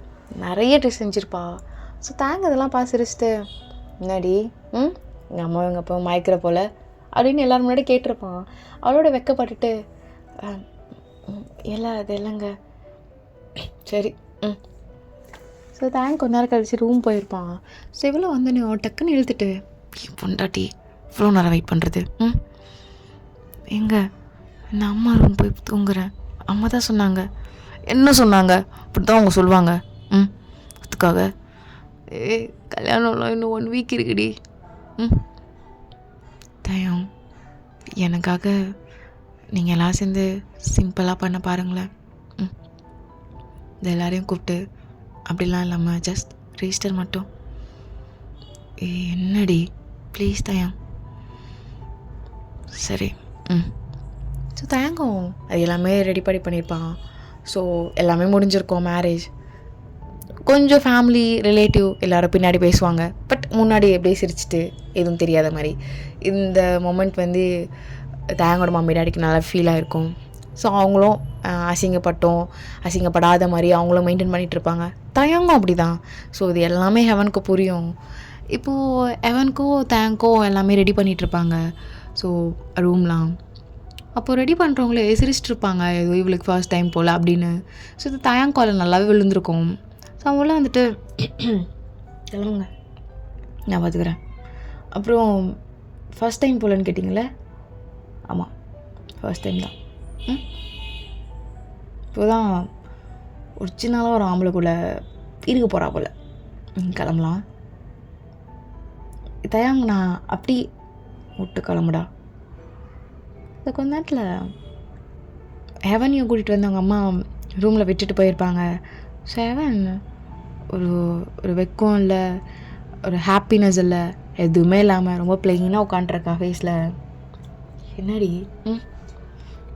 நிறைய டிஷ் செஞ்சுருப்பா. ஸோ தேங்க இதெல்லாம் சிரிச்சுட்டு முன்னாடி எங்கள் அம்மா எங்கள் அப்பா மயக்கிற போல் அப்படின்னு எல்லோரும் முன்னாடி கேட்டிருப்பான். அவளோட வெக்கப்பட்டுட்டு அது இல்லைங்க சரி. ஸோ தேங்க் கொஞ்ச நேரம் கழிச்சு ரூம் போயிருப்பான். ஸோ இவ்வளோ வந்தோடனே டக்குன்னு இழுத்துட்டு பொண்டாட்டி இவ்வளோ நேரம் வெயிட் பண்ணுறது, எங்கே நான் அம்மா ரூம் போய் தூங்குறேன், அம்மா தான் சொன்னாங்க. என்ன சொன்னாங்க? அப்படி தான் அவங்க சொல்லுவாங்க. அதுக்காக கல்யாணம்லாம் இன்னும் 1 week இருக்குடி. தயம் எனக்காக நீங்கள் எல்லாம் சேர்ந்து சிம்பிளாக பண்ண பாருங்களேன். இது எல்லாரையும் கூப்பிட்டு அப்படிலாம் இல்லாமல் ஜஸ்ட் ரெஜிஸ்டர் மட்டும். என்னடி ப்ளீஸ் தயம். சரி. ஸோ தயங்கும் அது எல்லாமே ரெடி பண்ணியிருப்பான். ஸோ எல்லாமே முடிஞ்சிருக்கோம். மேரேஜ் கொஞ்சம் ஃபேமிலி ரிலேட்டிவ் எல்லோரும் பின்னாடி பேசுவாங்க. பட் முன்னாடி எப்படியே சிரிச்சிட்டு எதுவும் தெரியாத மாதிரி. இந்த மொமெண்ட் தயங்கோட மம்மி டாடிக்கு நல்லா ஃபீல் ஆகிருக்கும். ஸோ அவங்களும் அசிங்கப்படாத மாதிரி அவங்களும் மெயின்டைன் பண்ணிகிட்ருப்பாங்க. தயங்கும் அப்படி தான். ஸோ இது எல்லாமே ஹெவனுக்கு புரியும். இப்போது ஹெவனுக்கோ தேங்க்கோ எல்லாமே ரெடி பண்ணிகிட்ருப்பாங்க. ஸோ ரூம்லாம் அப்போது ரெடி பண்ணுறவங்களே சிரிச்சிட்டு இருப்பாங்க, ஏதோ இவளுக்கு ஃபர்ஸ்ட் டைம் போல் அப்படின்னு. ஸோ இது தயாங் காலில் நல்லாவே விழுந்திருக்கும். ஸோ அவங்களாம் வந்துட்டு கிளம்புங்க, நான் பார்த்துக்கிறேன். அப்புறம் ஃபர்ஸ்ட் டைம் போலன்னு கேட்டிங்களே, ஆமாம் ஃபர்ஸ்ட் டைம் தான். இப்போ தான் ஒரிஜினலாக ஒரு ஆம்பளை கூட இருக்க போகிறா போல். கிளம்பலாம் தயாங்க, நான் அப்படி விட்டு கிளம்புடா. இந்த கொஞ்ச நேரத்தில் ஹெவனையும் கூட்டிகிட்டு வந்து அவங்க அம்மா ரூமில் விட்டுட்டு போயிருப்பாங்க. ஸோ ஹெவன் ஒரு வெக்கம் இல்லை, ஒரு ஹாப்பினஸ் இல்லை, எதுவுமே இல்லாமல் ரொம்ப பிளெயினாக உட்காண்ட்ருக்கா ஃபேஸில். என்னடி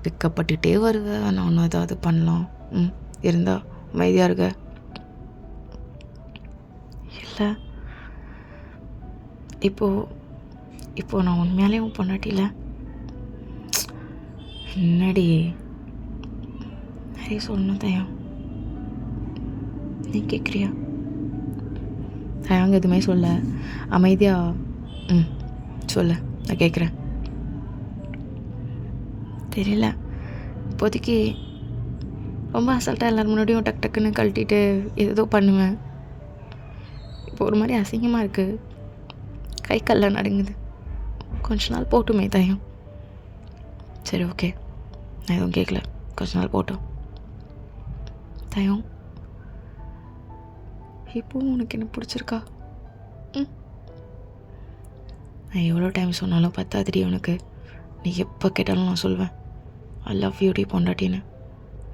வெக்கப்பட்டுட்டே வருவேன், நான் ஒன்றும் ஏதாவது பண்ணலாம் இருந்தா அமைதியாக இருக்க. இல்லை இப்போ நான் உண்மையாலேயும் பொண்டாட்டில என்னடி நிறைய சொல்லணும் தயம், நீ கேட்குறியா? தயாங்க எதுவுமே சொல்ல, அமைதியாக சொல்ல, நான் கேட்குறேன். தெரியல, இப்போதைக்கு ரொம்ப அசால்ட்டாக எல்லோரும் முன்னாடியும் டக்கு டக்குன்னு கழட்டிட்டு ஏதோ பண்ணுவேன். இப்போ ஒரு மாதிரி அசிங்கமாக இருக்குது, கை கல்லாம் நடுங்குது. கொஞ்ச நாள் போட்டுமே தயம். சரி ஓகே, நான் எதுவும் கேட்கல, கொஞ்ச நாள் போட்டோம். தயம், இப்போவும் உனக்கு என்ன பிடிச்சிருக்கா? நான் எவ்வளோ டைம் சொன்னாலும் பத்தாதிரி உனக்கு. நீ எப்போ கேட்டாலும் நான் சொல்வேன், ஐ லவ் யூ டி பொண்டாட்டின்னு.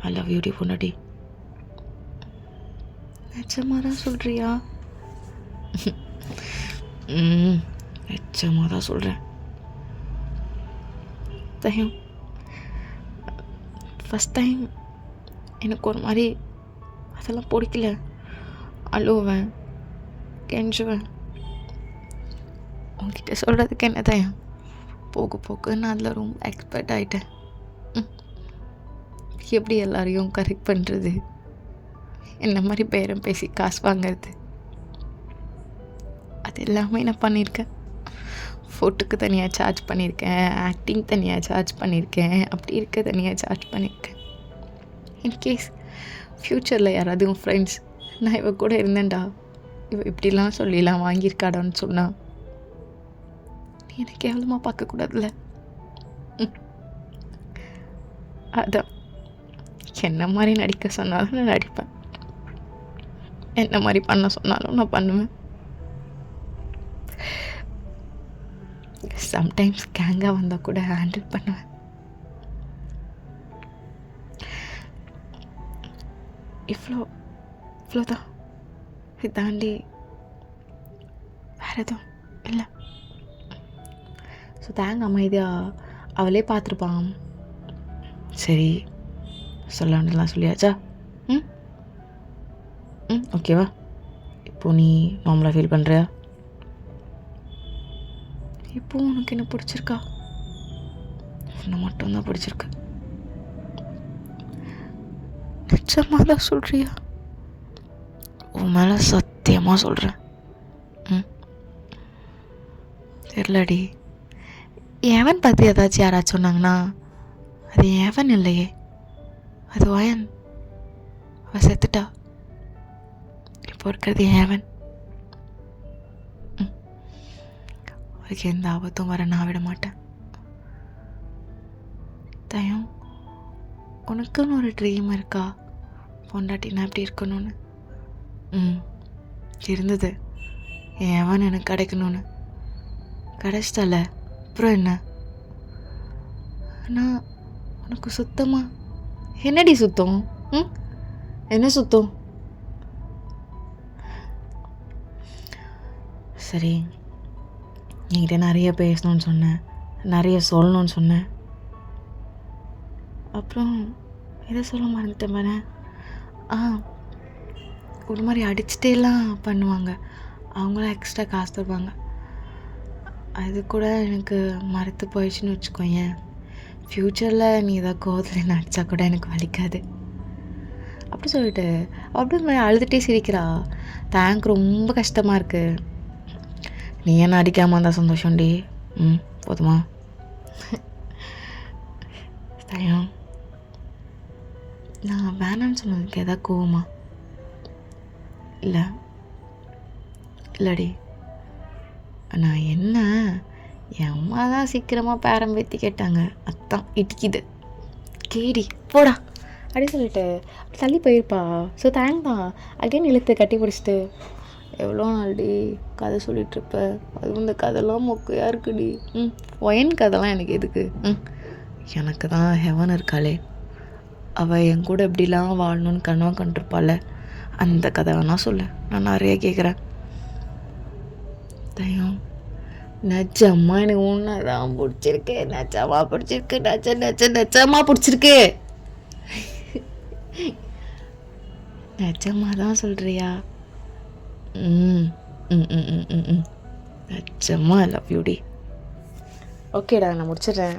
ஐ லவ் யூ டி பொண்டாட்டி. நிஜமாக தான் சொல்கிறியா? நிச்சயமாக தான் சொல்கிறேன் தயம். ஃபஸ்ட் டைம் எனக்கு ஒரு மாதிரி அதெல்லாம் பிடிக்கல. அழுவேன், கெஞ்சுவேன். உங்ககிட்ட சொல்கிறதுக்கு என்ன தயம், போக நான் அதில் ரொம்ப எக்ஸ்பர்ட் ஆகிட்டேன். எப்படி எல்லாரையும் கரெக்ட் பண்ணுறது, என்ன மாதிரி பேரம் பேசி காசு வாங்கிறது, அது எல்லாமே நான் பண்ணியிருக்கேன். ஃபோட்டோக்கு தனியாக சார்ஜ் பண்ணியிருக்கேன், ஆக்டிங் தனியாக சார்ஜ் பண்ணியிருக்கேன், அப்படி இருக்க தனியாக சார்ஜ் பண்ணியிருக்கேன். இன்கேஸ் ஃப்யூச்சரில் யாராவது உன் ஃப்ரெண்ட்ஸ் நான் இவ கூட இருந்தேன்டா, இவ இப்படிலாம் சொல்லிலாம் வாங்கியிருக்காடான்னு சொன்னால் நீ எனக்கு கேவலமாக பார்க்கக்கூடாதுல்ல. அதான் என்ன மாதிரி நடிக்க சொன்னாலும் நான் நடிப்பேன், என்ன மாதிரி பண்ண சொன்னாலும் நான் பண்ணுவேன். சம்டைம்ஸ் கேங்காக வந்தால் கூட ஹேண்டில் பண்ணுவேன். இவ்வளோதான், இது தாண்டி வேறு எதுவும் இல்லை. ஸோ தேங்க அமைதியாக அவளே பார்த்துருப்பான். சரி சொல்லாண்டெல்லாம் சொல்லியாச்சா? ஓகேவா? இப்போது நீ நார்மலாக ஃபீல் பண்ணுறியா? இப்போது உனக்கு என்ன பிடிச்சிருக்கா? உன்னை மட்டும்தான் பிடிச்சிருக்கு. நிச்சயமாக தான் சொல்கிறியா? உன் மேலே சத்தியமாக சொல்கிறேன். தெரியலடி, எவன் பற்றி ஏதாச்சும் யாராச்சும் சொன்னாங்கன்னா அது எவன் இல்லையே, அது வயன். அவள் செத்துட்டா, இப்போ இருக்கிறது ஏவன். அதுக்கு எந்த ஆபத்தும் வர நான் விட மாட்டேன். தயம், உனக்குன்னு ஒரு ட்ரீம் இருக்கா, பொண்டாட்டினா எப்படி இருக்கணும்னு? இருந்தது, ஏவன் எனக்கு கிடைக்கணும்னு. கிடைச்சிட்டால, அப்புறம் என்ன? ஆனால் உனக்கு சுத்தமா என்னடி சுத்தம்? என்ன சுத்தம்? சரி, என்கிட்ட நிறைய பேசணும்னு சொன்னேன், நிறைய சொல்லணும்னு சொன்னேன், அப்புறம் எதை சொல்ல மறந்துட்டேன் பாரு. ஒரு மாதிரி அடிச்சுட்டேலாம் பண்ணுவாங்க, அவங்களாம் எக்ஸ்ட்ரா காசு தருவாங்க. அது கூட எனக்கு மறத்து போயிடுச்சுன்னு வச்சுக்கோங்க. ஃப்யூச்சரில் நீ ஏதாவது கோவத்தில் நடித்தா கூட எனக்கு வலிக்காது அப்படி சொல்லிட்டு அப்படி அழுதுகிட்டே சிரிக்கிறா. தேங்க், ரொம்ப கஷ்டமாக இருக்குது. நீ என்ன அடிக்காமல் இருந்தால் சந்தோஷம்டி. போதுமா? தயம், நான் வேணான்னு சொன்னதுக்கு எதாவது கோவமா? இல்லை இல்லடி, நான் என்ன, என் அம்மா தான் சீக்கிரமாக பேரம் பேத்தி கேட்டாங்க, அதான் இடிக்குது. கேடி போடா அப்படி சொல்லிட்டு தள்ளி போயிருப்பா. ஸோ தேங்க் தான். அகைன் இழுத்து கட்டி பிடிச்சிட்டு, எவ்வளோ நாள்டி கதை சொல்லிகிட்ருப்ப, அதுவும் இந்த கதைலாம் மொக்கையாக இருக்குடி. ஒயன் கதைலாம் எனக்கு எதுக்கு? எனக்கு தான் ஹெவன் இருக்காளே, அவள் என் கூட எப்படிலாம் வாழணும்னு கனவா கண்டிருப்பாள், அந்த கதை வேணா சொல்லு, நான் நிறைய கேட்குறேன். தயம், நச்சம்மா எனக்கு உன்னதான் பிடிச்சிருக்கு, நச்சமா பிடிச்சிருக்கு, நச்சமா பிடிச்சிருக்கு. நச்சமா தான் சொல்கிறியா? நச்சமா ஐ லவ் யூ டி. ஓகேடா, நான் முடிச்சிடுறேன்.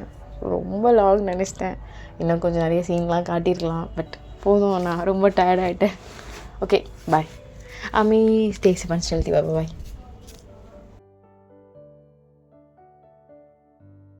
ரொம்ப லாங் நினச்சிட்டேன், இன்னும் கொஞ்சம் நிறைய சீன்லாம் காட்டியிருக்கலாம், பட் போதும், நான் ரொம்ப டயர்டாகிட்டேன். Okay bye. அம்மி stay safe and healthy. Bye.